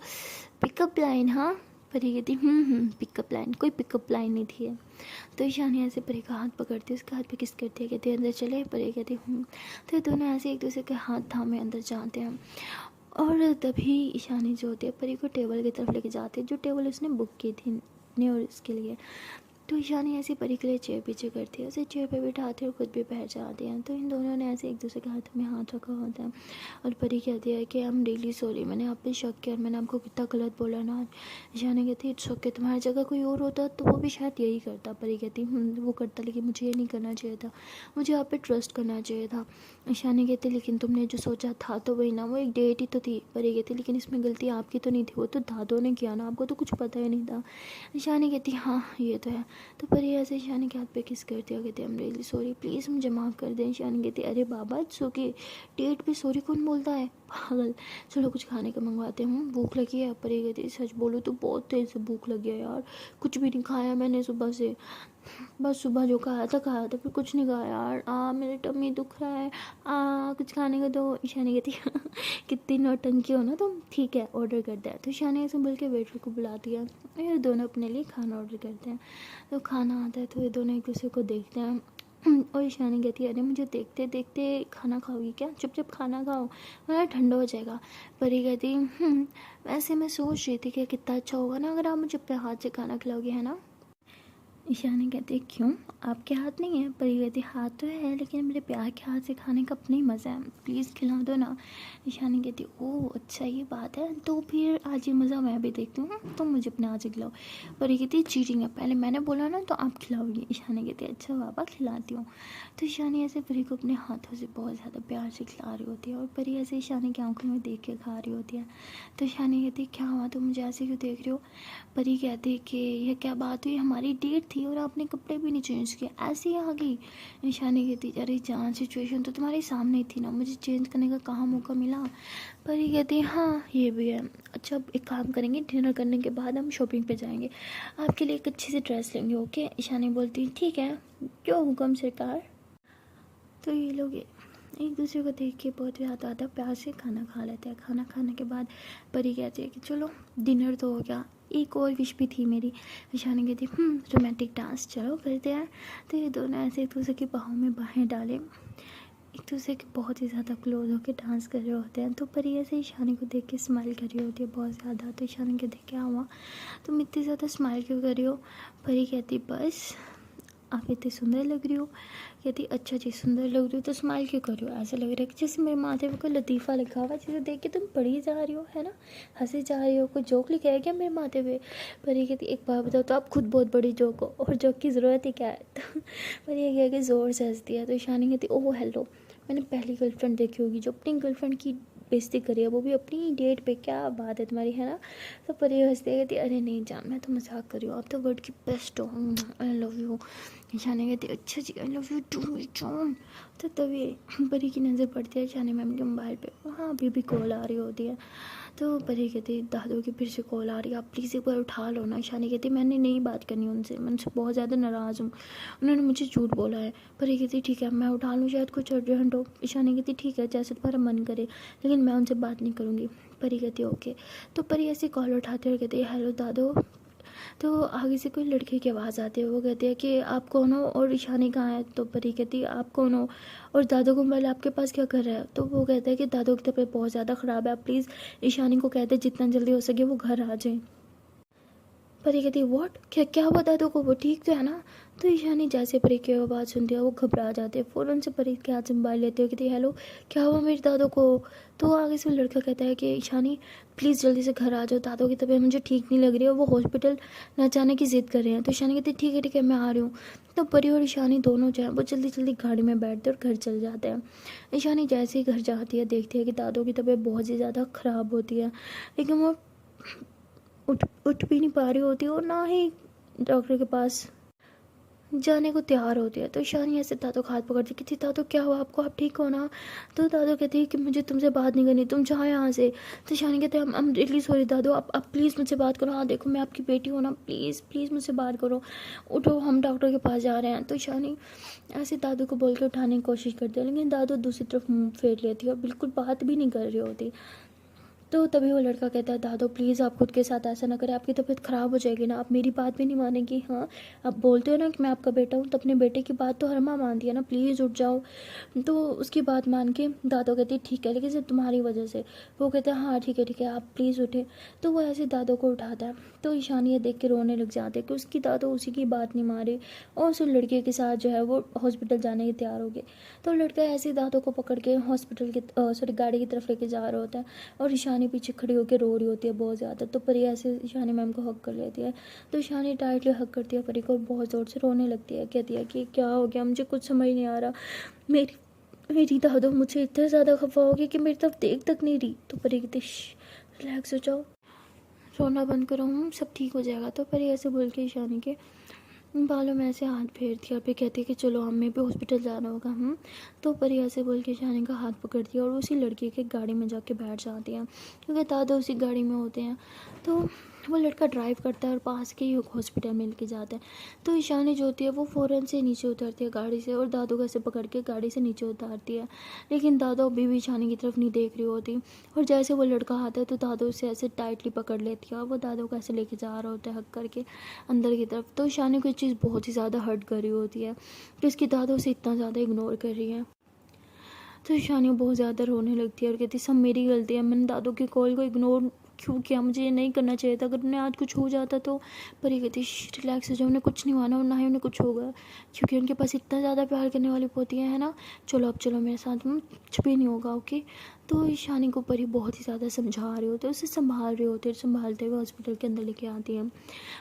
पिकअप लाइन, हाँ। परी कहती पिकअप लाइन, कोई पिकअप लाइन नहीं थी है। तो ईशानी ऐसे परी का हाथ पकड़ती है, उसके हाथ पे किस करती है, कहती है अंदर चले। परी कहती तो दोनों ऐसे एक दूसरे के हाथ थामे अंदर जाते हैं। और तभी ईशानी जो होती है परी को टेबल की तरफ लेके जाती है, जो टेबल उसने बुक की थी ने और इसके लिए। तो ईशानी ऐसी परी के लिए चेयर पीछे करती है, उसे चेयर पे बिठाती है और खुद भी बैठ जाती है। तो इन दोनों ने ऐसे एक दूसरे के हाथ में हाथ रखा होता है और परी कहती है कि आई एम रियली सॉरी, मैंने आप पे शक किया और मैंने आपको कितना गलत बोला ना। ईशानी कहती है इट्स ओके, तुम्हारी जगह कोई और होता तो वो भी शायद यही करता। परी कहती वो करता, लेकिन मुझे ये नहीं करना चाहिए था, मुझे आप पे ट्रस्ट करना चाहिए था। ईशानी कहती लेकिन तुमने जो सोचा था तो वही ना, वो एक डेट ही तो थी। परी कहती लेकिन इसमें गलती आपकी तो नहीं थी, वो तो दादों ने किया ना, आपको तो कुछ पता ही नहीं था। ईशानी कहती हाँ ये तो है। तो परी ऐसे ईशानी के हाथ पे किस करती है, कहती है I am really sorry, please मुझे माफ़ कर दें। ईशानी कहती अरे बाबा इट्स ओके, डेट पे सॉरी कौन बोलता है, पागल। चलो कुछ खाने का मंगवाते हैं, भूख लगी है। परी कहती सच बोलो तो बहुत तेज़ से भूख लगी है यार, कुछ भी नहीं खाया मैंने सुबह से, बस सुबह जो खाया था फिर कुछ नहीं खाया यार, मेरे टम्मी दुख रहा है, कुछ खाने का दो। ईशानी कहती कितनी नौटंकी हो ना तुम, ठीक है ऑर्डर करते हैं। तो ईशानी ऐसे बोल के वेटर को बुलाती है, ये दोनों अपने लिए खाना ऑर्डर करते हैं। तो खाना आता है तो ये दोनों एक दूसरे को देखते हैं और ईशानी कहती है अरे मुझे देखते देखते खाना खाओगी क्या, चुपचाप खाना खाओ वरना ठंडा हो जाएगा। परी कहती वैसे मैं सोच रही थी कि कितना अच्छा होगा ना अगर आप मुझे अपने हाथ से खाना खिलाओगे, है ना। ईशानी कहती है क्यों, आपके हाथ नहीं है। परी कहती हाथ तो है लेकिन मेरे प्यार के हाथ से खाने का अपना ही मज़ा है, प्लीज़ खिला दो ना। ईशानी कहती ओह अच्छा ये बात है, तो फिर आज ये मज़ा मैं भी देखती हूँ, तुम मुझे अपने हाथ से खिलाओ। परी कहती चीटिंग है, पहले मैंने बोला ना तो आप खिलाओगी। ईशानी कहती अच्छा बाबा खिलाती हूँ। तो ईशानी ऐसे परी को अपने हाथों से बहुत ज़्यादा प्यार से खिला रही होती है और परी ऐसे ईशानी की आंखों में देख के खा रही होती है। तो ईशानी कहती क्या हुआ, तुम मुझे ऐसे क्यों देख रहे हो। परी कहती कि यह क्या बात हुई, हमारी डेट थी और आपने कपड़े भी नहीं चेंज किए, ऐसे ही आ गई। ईशानी कहती अरे जान सिचुएशन तो तुम्हारे सामने ही थी ना, मुझे चेंज करने का कहाँ मौका मिला। परी कहती हाँ ये भी है, अच्छा अब एक काम करेंगे, डिनर करने के बाद हम शॉपिंग पे जाएंगे, आपके लिए एक अच्छी सी ड्रेस लेंगे, ओके। ईशानी बोलती ठीक है, क्यों हुक्म सरकार। तो ये लोग एक दूसरे को देख के बहुत ज़्यादा आता प्यार से खाना खा लेते हैं। खाना खाने के बाद परी कहती है कि चलो डिनर तो हो गया, एक और विश भी थी मेरी। ईशानी कहती रोमांटिक डांस चलो करते हैं। तो ये दोनों ऐसे एक दूसरे की बाहों में बाहें डाले एक दूसरे के बहुत ही ज़्यादा क्लोज होकर डांस कर रहे होते हैं। तो परी ऐसे ईशानी को देख के स्माइल कर रही होती है बहुत ज़्यादा। तो ईशानी कहती क्या हुआ, तुम इतनी ज़्यादा स्माइल क्यों कर रही हो। परी कहती बस आप इतनी सुंदर लग रही हो। कहती अच्छा जी सुंदर लग रही हो तो स्माइल क्यों कर रही हो, ऐसा लग रहा है कि जैसे मेरे माथे पे कोई लतीफ़ा लिखा हुआ जिसे देख के तुम पढ़ी जा रही हो, है ना, हंसी जा रही हो, कोई जोक लिखा है क्या मेरे माथे पे। पर ये कहती एक बात बताओ तो आप खुद बहुत बड़ी जोक हो और जोक की ज़रूरत ही क्या है। तो पर ये कह के ज़ोर से हंसती है। तो ईशानी कहती ओह हेलो, मैंने पहली गर्लफ्रेंड देखी होगी जो अपनी गर्लफ्रेंड की बेइज्जती करी है, वो भी अपनी डेट पे, क्या बात है तुम्हारी, है ना। तो परी हंसती कहती अरे नहीं जान मैं तो मजाक कर रही हूँ, आप तो वर्ड की बेस्ट हो, आई लव यू। ईशानी कहती अच्छा जी I love you too me John. तो तभी परी की नज़र पड़ती है ईशानी मैम के मोबाइल पे, वहाँ अभी भी कॉल आ रही होती है। तो परी कहती दादू की फिर से कॉल आ रही है, आप प्लीज़ एक बार उठा लो ना। ईशानी कहती मैंने नहीं बात करनी उनसे, मैं उनसे बहुत ज़्यादा नाराज़ हूँ, उन्होंने मुझे झूठ बोला है। परी कहती ठीक है मैं उठा लूँ, शायद कुछ अर्जेंट हो। ईशानी कहती ठीक है जैसे तुम्हारा मन करे, लेकिन मैं उनसे बात नहीं करूँगी। परी कहती ओके। तो परी ऐसी कॉल उठाती है और कहती है हेलो दादू। तो आगे से कोई लड़के की आवाज़ आती है, वो कहती है कि आप कौन हो और ईशानी कहाँ है। तो परी कहती है आप कौन हो और दादू को मोबाइल आपके पास क्या कर रहा है। तो वो कहता है कि दादू की तबीयत बहुत ज़्यादा ख़राब है, आप प्लीज़ ईशानी को कहते हैं जितना जल्दी हो सके वो घर आ जाए। परी कहती है व्हाट, क्या क्या हुआ दादू को, वो ठीक तो है ना। तो ईशानी जैसे परी की आवाज़ सुनती है वो घबरा जाती है, फ़ौरन से परी के हाथ से मोबाइल लेते हुए कहती है हेलो क्या हुआ मेरे दादू को। तो आगे से लड़का कहता है कि ईशानी प्लीज़ जल्दी से घर आ जाओ, दादू की तबीयत मुझे ठीक नहीं लग रही है, वो हॉस्पिटल न जाने की ज़िद कर रहे हैं। तो ईशानी कहती है ठीक है मैं आ रही हूँ। तो परी और ईशानी दोनों जो है वो जल्दी जल्दी गाड़ी में बैठते और घर चल जाते हैं। ईशानी जैसे ही घर जाती है देखती है कि दादू की तबीयत बहुत ही ज़्यादा ख़राब होती है, लेकिन वो उठ भी नहीं पा रही होती और ना ही डॉक्टर के पास जाने को तैयार होती है। तो ईशानी ऐसे दादू का हाथ पकड़ती कहती दादू क्या हुआ आपको, आप ठीक हो ना। तो दादू कहती है कि मुझे तुमसे बात नहीं करनी, तुम जाओ यहाँ से। तो ईशानी कहते हैं आई एम रियली सॉरी दादू, आप प्लीज़ मुझसे बात करो, हाँ देखो मैं आपकी बेटी हूँ ना, प्लीज़ प्लीज़ मुझसे बात करो, उठो हम डॉक्टर के पास जा रहे हैं। तो ईशानी ऐसे दादू को बोल के उठाने की कोशिश करती है, लेकिन दादू दूसरी तरफ मुँह फेर लेती है और बिल्कुल बात भी नहीं कर रही होती। तो तभी वो लड़का कहता है दादू प्लीज़ आप खुद के साथ ऐसा ना करें, आपकी तबीयत ख़राब हो जाएगी ना, आप मेरी बात भी नहीं मानेंगी। हाँ आप बोलते हो ना कि मैं आपका बेटा हूँ, तो अपने बेटे की बात तो हर माँ मानती है ना, प्लीज़ उठ जाओ। तो उसकी बात मान के दादू कहती है ठीक है लेकिन सिर्फ तुम्हारी वजह से। वो कहता है हाँ ठीक है आप प्लीज़ उठे। तो वो ऐसे दादू को उठाता है। तो ईशानी ये देख के रोने लग जाते हैं कि उसकी दादू उसी की बात नहीं मारे और उस लड़के के साथ जो है वो हॉस्पिटल जाने के तैयार हो गए। तो लड़का ऐसे दादू को पकड़ के हॉस्पिटल की सॉरी गाड़ी की तरफ लेके जा रहा होता है और ईशानी पीछे खड़ी होकर रो रही होती है बहुत ज़्यादा। तो परी ऐसे ईशानी मैम को हक कर लेती है। तो ईशानी टाइटली हक करती है परी को और बहुत ज़ोर से रोने लगती है, कहती है कि क्या हो गया, मुझे कुछ समझ नहीं आ रहा, मेरी दादू मुझे इतना ज़्यादा खफा हो गया कि मेरी तरफ देख तक नहीं रही। तो परी कहती रिलैक्स हो जाओ, रोना बंद करो, सब ठीक हो जाएगा। तो परी ऐसे बोल के ईशानी के बालों में ऐसे हाथ फेरती है और फिर कहती है कि चलो हमें भी हॉस्पिटल जाना होगा। तो परी ऐसे बोल के ईशानी का हाथ पकड़ती है और उसी लड़के के गाड़ी में जाके बैठ जाती है, क्योंकि दादा उसी गाड़ी में होते हैं। तो वो लड़का ड्राइव करता है और पास के ही हॉस्पिटल में लेके जाता है। तो ईशानी जो होती है वो फ़ौरन से नीचे उतरती है गाड़ी से और दादू को ऐसे पकड़ के गाड़ी से नीचे उतारती है, लेकिन दादू अभी भी ईशानी की तरफ नहीं देख रही होती। और जैसे वो लड़का आता है तो दादू उसे ऐसे टाइटली पकड़ लेती है और वो दादू को ऐसे लेके जा रहा होता है हक करके अंदर की तरफ। तो ईशानी को ये चीज़ बहुत ही ज़्यादा हर्ट कर रही होती है कि उसकी दादू उसे इतना ज़्यादा इग्नोर कर रही है। तो ईशानी बहुत ज़्यादा रोने लगती है और कहती सब मेरी गलती है, मैंने दादू की कॉल को इग्नोर क्यों किया, मुझे ये नहीं करना चाहिए था, अगर उन्हें आज कुछ हो जाता तो। पर ये कहती रिलैक्स हो जाओ, उन्हें कुछ नहीं हुआ ना और ना ही उन्हें कुछ होगा, क्योंकि उनके पास इतना ज़्यादा प्यार करने वाली होती है ना। चलो अब चलो मेरे साथ, कुछ भी नहीं होगा ओके। तो ईशानी को परी बहुत ही ज़्यादा समझा रही होती है, उसे संभाल रही होती है, संभालते हुए हॉस्पिटल के अंदर लेके आती है।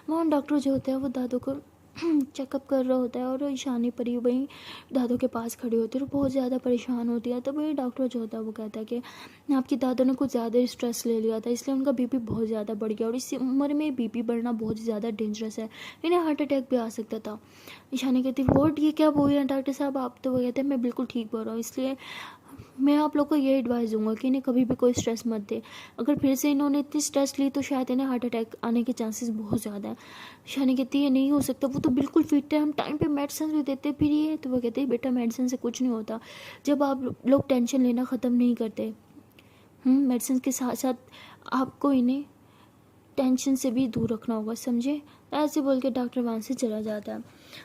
वहाँ डॉक्टर जो होता है वो दादू को चेकअप कर रहा होता है और ईशानी परी वहीं दादू के पास खड़ी होती है और बहुत ज़्यादा परेशान होती है। तो वही डॉक्टर जो होता है वो कहता है कि आपकी दादू ने कुछ ज़्यादा स्ट्रेस ले लिया था, इसलिए उनका बीपी बहुत ज़्यादा बढ़ गया और इस उम्र में बीपी बढ़ना बहुत ही ज़्यादा डेंजरस है, इन्हें हार्ट अटैक भी आ सकता था। ईशानी कहती वोट ये क्या बोल रहे हैं डॉक्टर साहब आप। तो वो कहते हैं मैं बिल्कुल ठीक बोल रहा हूँ, इसलिए मैं आप लोग को ये एडवाइस दूंगा कि इन्हें कभी भी कोई स्ट्रेस मत दे, अगर फिर से इन्होंने इतनी स्ट्रेस ली तो शायद इन्हें हार्ट अटैक आने के चांसेस बहुत ज़्यादा है। शानी कहती है नहीं हो सकता, वो तो बिल्कुल फिट है, हम टाइम पे मेडिसिन भी देते फिर ये। तो वो कहते हैं बेटा मेडिसिन से कुछ नहीं होता, जब आप लोग टेंशन लेना ख़त्म नहीं करते। मेडिसिन के साथ साथ आपको इन्हें टेंशन से भी दूर रखना होगा, समझे। ऐसे बोल के डॉक्टर वहाँ से चला जाता है।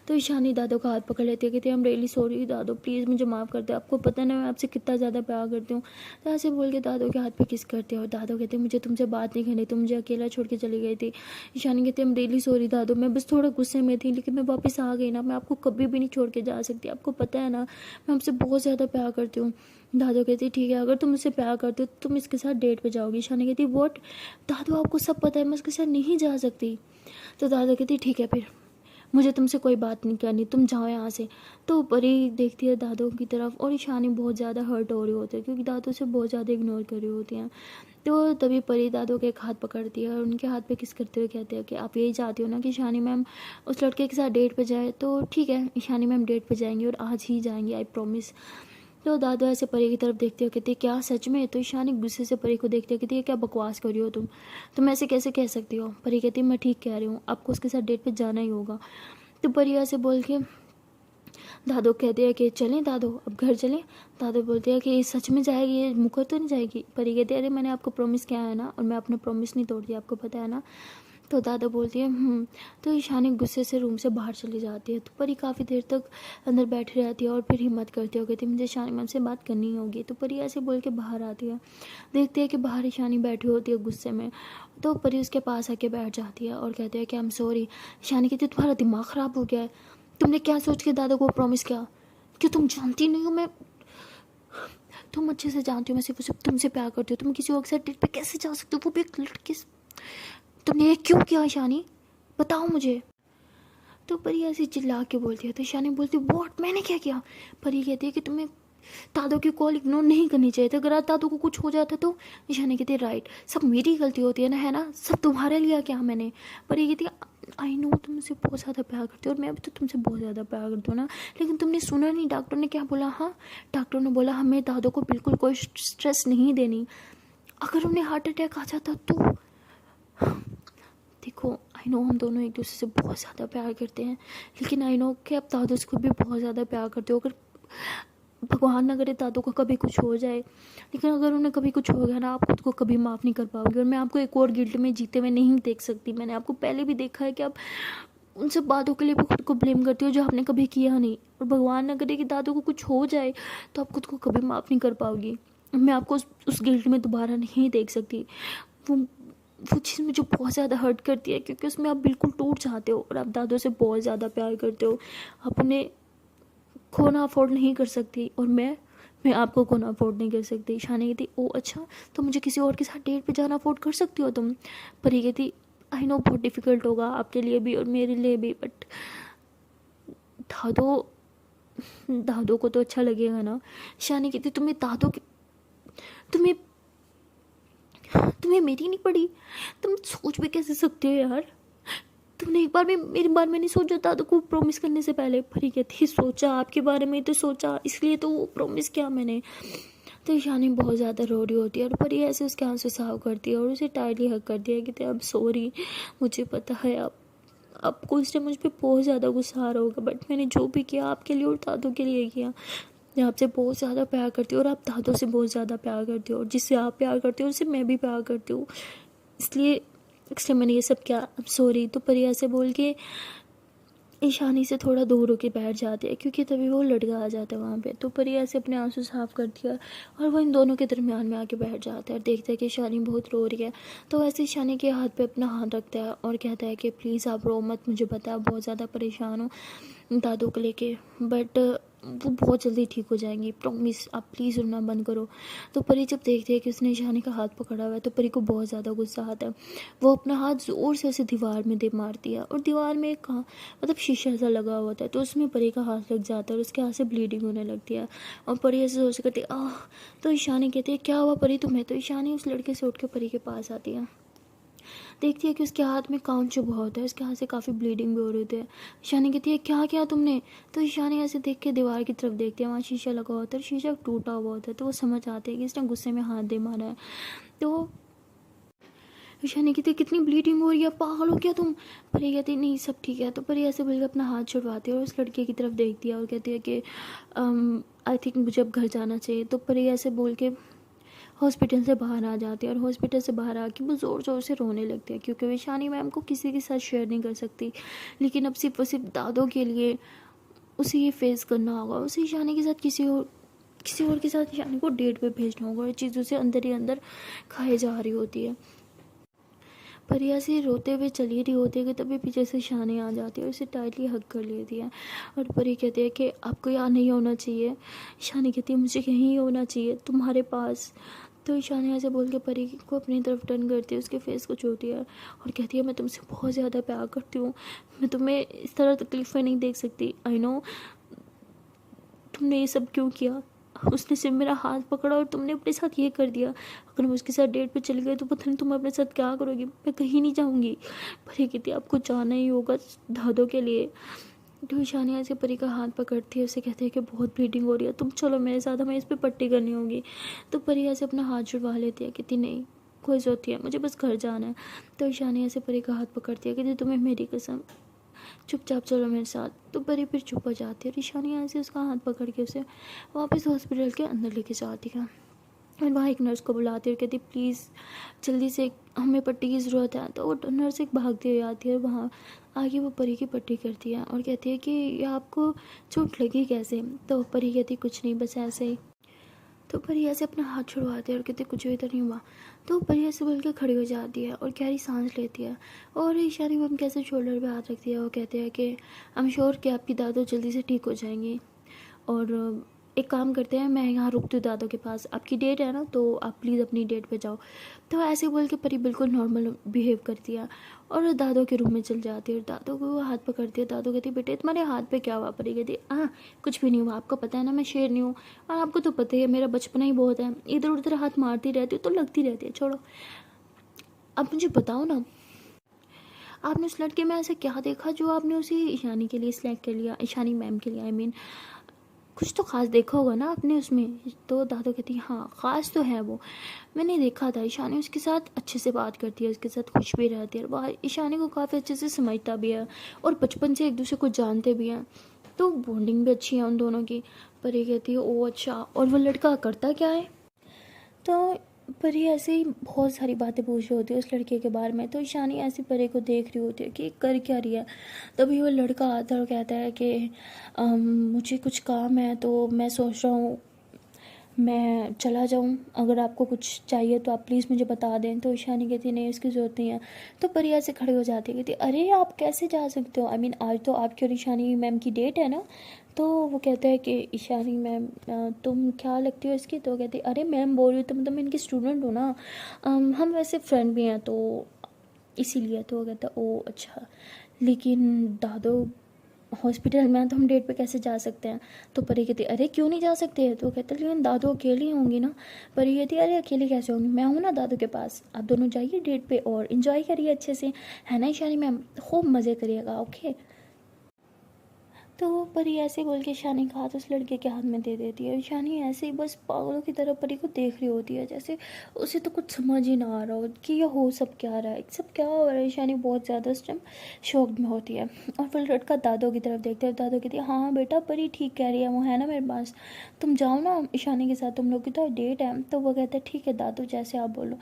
तो ईशानी दादो का हाथ पकड़ लेती है, कहती है आई एम रियली सॉरी दादो, प्लीज़ मुझे माफ़ कर दे, आपको पता ना मैं आपसे कितना ज़्यादा प्यार करती हूँ। तो ऐसे बोल के दादो के हाथ पे किस करते हैं और दादो कहते हैं मुझे तुमसे बात नहीं करनी, तुम मुझे अकेला छोड़ के चली गई थी। ईशानी कहती है आई एम रियली सॉरी दादो, मैं बस थोड़ा गुस्से में थी, लेकिन मैं वापस आ गई ना, मैं आपको कभी भी नहीं छोड़ के जा सकती, आपको पता है ना मैं आपसे बहुत ज़्यादा प्यार करती हूँ। दादो कहती ठीक है, अगर तुम मुझसे प्यार करते हो तो तुम इसके साथ डेट पे जाओगी। ईशानी कहती व्हाट, दादो आपको सब पता है, मैं उसके साथ नहीं जा सकती। तो दादो कहती ठीक है फिर, मुझे तुमसे कोई बात नहीं करनी, तुम जाओ यहाँ से। तो परी देखती है दादो की तरफ और ईशानी बहुत ज़्यादा हर्ट हो रही होती है, क्योंकि दादो से बहुत ज़्यादा इग्नोर कर रही होती हैं। तो तभी परी दादो के एक हाथ पकड़ती है और उनके हाथ पे किस करते हुए कहते हैं कि आप यही चाहती हो ना कि ईशानी मैम उस लड़के के साथ डेट पे जाए, तो ठीक है ईशानी मैम डेट पे जाएंगी और आज ही जाएंगी, आई प्रॉमिस। तो दादो ऐसे परी की तरफ देखते हो, कहती है क्या सच में। तो ईशानी गुस्से से परी को देखती है, कहती है क्या बकवास कर रही हो तुम ऐसे कैसे कह सकती हो। परी कहती है मैं ठीक कह रही हूँ, आपको उसके साथ डेट पे जाना ही होगा। तो परी ऐसे बोल के दादो कहते हैं कि चलें दादो, अब घर चलें। दादो बोलते हैं कि सच में जाएगी, ये मुकर तो नहीं जाएगी। परी कहती है अरे मैंने आपको प्रॉमिस किया है ना, और मैं अपना प्रॉमिस नहीं तोड़ती, आपको पता है ना। तो दादा बोलती है तो ईशानी गुस्से से रूम से बाहर चली जाती है। तो परी काफ़ी देर तक अंदर बैठी रहती है और फिर हिम्मत करती है, कहती है मुझे ईशानी मैम से बात करनी होगी। तो परी ऐसे बोल के बाहर आती है, देखती है कि बाहर ईशानी बैठी होती है गुस्से में। तो परी उसके पास आके बैठ जाती है और कहती है कि आई एम सॉरी। ईशानी कहती है तुम्हारा दिमाग ख़राब हो गया है, तुमने क्या सोच के दादा को प्रॉमिस किया, कि तुम जानती नहीं हो मैं, तुम अच्छे से जानती हो मैं सिर्फ तुमसे प्यार करती हूँ, तुम किसी और के साथ डेट पे कैसे जा सकते हो, वो भी एक लड़के से। तुमने ये क्यों किया ईशानी, बताओ मुझे। तो परी ऐसे चिल्ला के बोलती है। तो ईशानी बोलती व्हाट, मैंने क्या किया। परी कहती है कि तुम्हें दादो की कॉल इग्नोर नहीं करनी चाहिए था, अगर आज दादो को कुछ हो जाता तो। ईशानी कहती है राइट, सब मेरी गलती होती है ना, है ना, सब तुम्हारे लिए क्या मैंने। परी कहती है आई नो तुम मुझसे बहुत ज़्यादा प्यार करती हो और मैं भी तो तुमसे बहुत ज़्यादा प्यार करती हूँ ना, लेकिन तुमने सुना नहीं डॉक्टर ने क्या बोला। हाँ, डॉक्टर ने बोला हमें दादो को बिल्कुल कोई स्ट्रेस नहीं देनी, अगर उन्हें हार्ट अटैक आ जाता तो। देखो आई नो हम दोनों एक दूसरे से बहुत ज़्यादा प्यार करते हैं, लेकिन आई नो कि आप दादो से भी बहुत ज़्यादा प्यार करते हो। अगर भगवान ना करे दादो को कभी कुछ हो जाए, लेकिन अगर उन्हें कभी कुछ हो गया ना, आप खुद को कभी माफ़ नहीं कर पाओगे और मैं आपको एक और गिल्ट में जीते हुए नहीं देख सकती। मैंने आपको पहले भी देखा है कि आप उन सब बातों के लिए भी खुद को ब्लेम करती हो जो आपने कभी किया नहीं, और भगवान ना करे कि दादो को कुछ हो जाए तो आप खुद को कभी माफ़ नहीं कर पाओगी। मैं आपको उस गिल्ट में दोबारा नहीं देख सकती। वो चीज़ मुझे बहुत ज़्यादा हर्ट करती है, क्योंकि उसमें आप बिल्कुल टूट जाते हो और आप दादो से बहुत ज़्यादा प्यार करते हो। आप उन्हें खोना अफोर्ड नहीं कर सकती और मैं आपको खोना अफोर्ड नहीं कर सकती। ईशानी कहती ओ अच्छा, तो मुझे किसी और के साथ डेट पे जाना अफोर्ड कर सकती हो तुम। परी कहती आई नो बहुत डिफ़िकल्ट होगा आपके लिए भी और मेरे लिए भी, बट दादो दादो को तो अच्छा लगेगा ना। ईशानी कहती तुम्हें तुम्हें मेरी नहीं पड़ी, तुम सोच भी कैसे सकते हो यार, तुमने एक बार भी मेरे बारे में नहीं सोचा था तो को प्रॉमिस करने से पहले। परी कहती सोचा आपके बारे में तो सोचा, इसलिए तो वो प्रॉमिस किया मैंने। तो ईशानी बहुत ज़्यादा रो रही होती है और परी ऐसे उसके आंसू साफ करती है और उसे टाइटली हक करती है कि अब सॉरी, मुझे पता है आपको इस टाइम मुझ पर बहुत ज़्यादा गुस्सा आ रहा होगा, बट मैंने जो भी किया आपके लिए और दादो के लिए किया। मैं आपसे बहुत ज़्यादा प्यार करती हूँ और आप दादो से बहुत ज़्यादा प्यार करती हो, और जिससे आप प्यार करते हो उससे मैं भी प्यार करती हूँ, इसलिए मैंने ये सब किया, सॉरी। तो परी ऐसे बोल के ईशानी से थोड़ा दूर होकर बैठ जाते हैं, क्योंकि तभी वो लड़का आ जाता है वहाँ पे। तो परी ऐसे अपने आंसू साफ करती है और वो इन दोनों के दरमियान में आके बैठ जाता है और देखता है कि ईशानी बहुत रो रही है। तो ऐसे ईशानी के हाथ पे अपना हाथ रखता है और कहता है कि प्लीज़ आप रो मत, मुझे पता है बहुत ज़्यादा परेशान हूँ दादू को लेके, बट वो बहुत जल्दी ठीक हो जाएंगी, प्रॉमिस, आप प्लीज़ रोना बंद करो। तो परी जब देखती है कि उसने ईशानी का हाथ पकड़ा हुआ है तो परी को बहुत ज़्यादा गुस्सा आता है। वो अपना हाथ ज़ोर से ऐसे दीवार में दे मारती है और दीवार में एक मतलब शीशा सा लगा हुआ था, तो उसमें परी का हाथ लग जाता है और उसके हाथ से ब्लीडिंग होने लगती है और परी ऐसे जोर से करती है आह। तो ईशानी कहती है क्या हुआ परी तुम्हें। तो ईशानी उस लड़के से उठ के परी के पास आती है, देखती है कि उसके हाथ में कान चुभा होता है, उसके हाथ से काफ़ी ब्लीडिंग भी हो रही थी। ईशानी कहती है क्या किया तुमने। तो ईशानी ऐसे देख के दीवार की तरफ देखती है, वहाँ शीशा लगा होता है, शीशा टूटा हुआ होता है, तो वो समझ आती है कि इसने गुस्से में हाथ दे मारा है। तो ईशानी कहती है कितनी ब्लीडिंग हो रही है, पागल हो क्या तुम। परी कहती है नहीं सब ठीक है। तो परी ऐसे बोलकर अपना हाथ छुड़वाती है और उस लड़के की तरफ देखती है और कहती है कि आई थिंक मुझे अब घर जाना चाहिए। तो परी ऐसे बोल के हॉस्पिटल से बाहर आ जाती है और हॉस्पिटल से बाहर आके वो ज़ोर ज़ोर से रोने लगती है, क्योंकि वो ईशानी मैम को किसी के साथ शेयर नहीं कर सकती। लेकिन अब सिर्फ और सिर्फ दादों के लिए उसे ये फेस करना होगा। उसे ईशानी के साथ किसी और के साथ ईशानी को डेट पे भेजना होगा। ये चीज़ उसे अंदर ही अंदर खाए जा रही होती है। परिया से रोते हुए चली रही होती है कि तभी पीछे से ईशानी आ जाती है और उसे टाइटली हग कर लेती है। और परी कहती है कि आपको यहाँ नहीं होना चाहिए। ईशानी कहती है मुझे यहीं होना चाहिए, तुम्हारे पास। तो ईशानी ऐसे बोल के परी को अपनी तरफ टर्न करती है, उसके फेस को छूती है और कहती है मैं तुमसे बहुत ज़्यादा प्यार करती हूँ, मैं तुम्हें इस तरह तकलीफ में नहीं देख सकती। आई नो तुमने ये सब क्यों किया। उसने सिर्फ मेरा हाथ पकड़ा और तुमने अपने साथ ये कर दिया। अगर मैं उसके साथ डेट पे चली गई तो पता नहीं तुम अपने साथ क्या करोगी। मैं कहीं नहीं जाऊँगी। परी कहती है आपको जाना ही होगा दादों के लिए। तो ईशानी ऐसे परी का हाथ पकड़ती है, उसे कहती है कि बहुत ब्लीडिंग हो रही है, तुम चलो मेरे साथ, हमें इस पर पट्टी करनी होगी। तो परी ऐसे अपना हाथ छुड़वा लेती है, कहती नहीं कोई ज़रूरत है, मुझे बस घर जाना है। तो ईशानी ऐसे परी का हाथ पकड़ती है, कहती तुम्हें मेरी कसम चुपचाप चलो मेरे साथ। तो परी फिर चुप हो जाती है और ईशानी ऐसे उसका हाथ पकड़ के उसे वापस हॉस्पिटल के अंदर लेके जाती है और वहाँ एक नर्स को बुलाती है और कहती प्लीज़ जल्दी से हमें पट्टी की ज़रूरत है। तो वो नर्स एक भागती हुई आती है और वहाँ आगे वो परी की पट्टी करती है और कहती है कि ये आपको चोट लगी कैसे। तो परी कहती कुछ नहीं बस ऐसे ही। तो परी ऐसे अपना हाथ छुड़वाती है और कहती कुछ भी तो नहीं हुआ। तो परी ऐसे बोल के खड़ी हो जाती है और गहरी सांस लेती है और ईशानी मैम कैसे शोल्डर पे हाथ रखती है। वो कहते हैं कि आई एम श्योर कि आपकी दादू जल्दी से ठीक हो जाएंगी और एक काम करते हैं मैं यहाँ रुकती हूँ दादों के पास, आपकी डेट है ना तो आप प्लीज़ अपनी डेट पे जाओ। तो ऐसे बोल के परी बिल्कुल नॉर्मल बिहेव करती है और दादों के रूम में चल जाती है और दादों को वो हाथ पकड़ती है। दादू कहती है बेटे तुम्हारे हाथ पे क्या हुआ। परी कहती है हाँ कुछ भी नहीं हुआ, आपको पता है ना मैं शेर नहीं हूँ और आपको तो पता ही है मेरा बचपना ही बहुत है, इधर उधर हाथ मारती रहती हूँ तो लगती रहती है, छोड़ो। अब मुझे बताओ ना आपने उस लड़के में ऐसा क्या देखा जो आपने उसे ईशानी के लिए सिलेक्ट कर लिया, ईशानी मैम के लिए आई मीन कुछ तो ख़ास देखा होगा ना आपने उसमें। तो दादू कहती है हाँ ख़ास तो है वो, मैंने देखा था ईशानी उसके साथ अच्छे से बात करती है, उसके साथ खुश भी रहती है और वह ईशानी को काफ़ी अच्छे से समझता भी है और बचपन से एक दूसरे को जानते भी हैं, तो बॉन्डिंग भी अच्छी है उन दोनों की। पर ये कहती है ओ अच्छा और वो लड़का करता क्या है। तो परी ऐसे ही बहुत सारी बातें पूछ रही होती है उस लड़के के बारे में। तो ईशानी ऐसी परी को देख रही होती है कि कर क्या रही है। तभी वो लड़का आता है और कहता है कि मुझे कुछ काम है तो मैं सोच रहा हूँ मैं चला जाऊँ, अगर आपको कुछ चाहिए तो आप प्लीज़ मुझे बता दें। तो ईशानी कहती नहीं उसकी ज़रूरत नहीं है। तो परी ऐसे खड़ी हो जाती है, कहती अरे आप कैसे जा सकते हो, आई मीन आज तो आपकी और ईशानी मैम की डेट है ना। तो वो कहता है कि ईशानी मैम तुम क्या लगती हो इसकी। तो कहती अरे मैम बोल रही हो तो मतलब मैं इनकी स्टूडेंट हूँ ना, हम वैसे फ्रेंड भी हैं तो इसीलिए। तो वो कहता ओ अच्छा लेकिन दादो हॉस्पिटल में है तो हम डेट पे कैसे जा सकते हैं। तो परी कहती अरे क्यों नहीं जा सकते। तो कहते लेकिन दादू अकेली होंगी ना। परी कहती अरे अकेली कैसे होंगी, मैं हूँ ना दादू के पास, आप दोनों जाइए डेट पे और इन्जॉय करिए अच्छे से, है ना ईशानी मैम, खूब मज़े करिएगा ओके। तो वो परी ऐसे बोल के ईशानी का हाथ उस लड़के के हाथ में दे देती है। ईशानी ऐसे ही बस पागलों की तरह परी को देख रही होती है, जैसे उसे तो कुछ समझ ही ना आ रहा हो कि ये हो सब क्या रहा है, सब क्या हो रहा है। ईशानी बहुत ज़्यादा इस टाइम शॉक में होती है और वो लड़का दादों की तरफ देखता है। दादो कहती है हाँ बेटा परी ठीक कह रही है, वो है ना मेरे पास, तुम जाओ ना ईशानी के साथ, तुम लोग की तो डेट है। तो वो कहता है ठीक है दादू जैसे आप बोलो।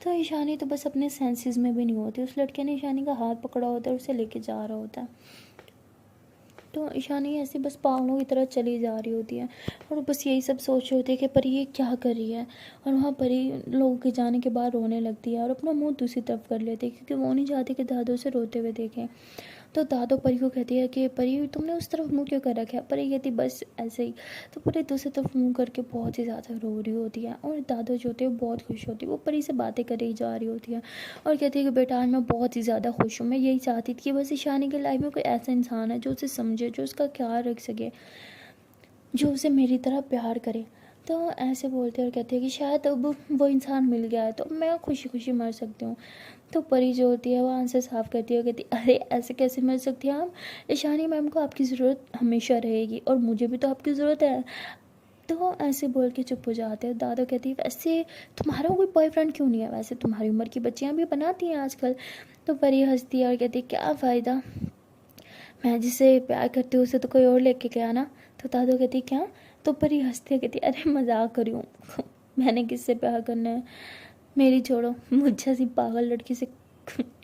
तो ईशानी तो बस अपने सेंसेस में भी नहीं होती, उस लड़के ने ईशानी का हाथ पकड़ा होता है, उसे लेके जा रहा होता है। तो ईशानी ऐसे बस पागलों की तरह चली जा रही होती है और बस यही सब सोच रही होती है कि परी ये क्या कर रही है। और वहाँ परी लोगों के जाने के बाद रोने लगती है और अपना मुंह दूसरी तरफ कर लेती है क्योंकि वो नहीं चाहती कि दादू से रोते हुए देखें। तो दादू परी को कहती है कि परी तुमने उस तरफ मुंह क्यों कर रखा है। परी कहती बस ऐसे ही। तो परी दूसरी तरफ मुंह करके बहुत ही ज़्यादा रो रही होती है और दादू जो होते हैं बहुत खुश होती है, वो परी से बातें कर ही जा रही होती है और कहती है कि बेटा आज मैं बहुत ही ज़्यादा खुश हूँ, मैं यही चाहती थी कि बस ईशानी की लाइफ में कोई ऐसा इंसान है जो उसे समझे, जो उसका ख्याल रख सके, जो उसे मेरी तरह प्यार करे। तो ऐसे बोलते और कहते हैं कि शायद अब वो इंसान मिल गया है तो मैं खुशी खुशी मर सकती हूँ। तो परी जो होती है वो आंसर साफ करती है, कहती अरे ऐसे कैसे मर सकती है आप, ईशानी मैम को आपकी ज़रूरत हमेशा रहेगी और मुझे भी तो आपकी ज़रूरत है। तो ऐसे बोल के चुप हो जाते हैं। दादा कहती है वैसे तुम्हारा कोई बॉयफ्रेंड क्यों नहीं है, वैसे तुम्हारी उम्र की बच्चियाँ भी बनाती हैं आजकल। तो परी हंसती है और कहती है क्या फ़ायदा, मैं जिसे प्यार करती हूँ उसे तो कोई और लेके गया ना। तो दादू कहती क्या। तो परी हंसती है, कहती अरे मजाक कर रही हूँ मैंने किससे प्यार करना है, मेरी छोड़ो, मुझे ऐसी पागल लड़की से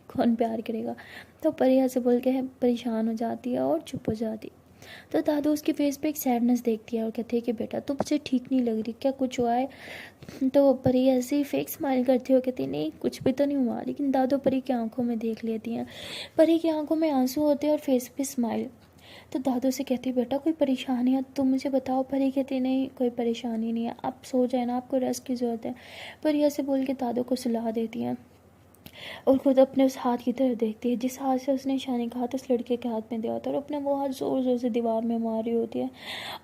कौन प्यार करेगा। तो परी ऐसे बोल के परेशान हो जाती है और चुप हो जाती है। तो दादू उसके फेस पे एक सैडनेस देखती है और कहती है कि बेटा तुम मुझे ठीक नहीं लग रही, क्या कुछ हुआ है। तो परी ऐसे ही फेक स्माइल करती हो, कहती नहीं कुछ भी तो नहीं हुआ। लेकिन दादू परी की आंखों में देख लेती हैं, परी की आंखों में आंसू होते हैं और फेस पे स्माइल। तो दादू से कहती बेटा कोई परेशानी है तुम मुझे बताओ। परी कहती नहीं कोई परेशानी नहीं है, आप सो जाए ना, आपको रेस्ट की ज़रूरत है। परी ऐसे बोल के दादू को सुला देती हैं और खुद अपने उस हाथ की तरफ देखती है जिस हाथ से उसने शानी का हाथ उस लड़के के हाथ में दिया होता है, और अपने वो हाथ ज़ोर ज़ोर से दीवार में मार रही होती है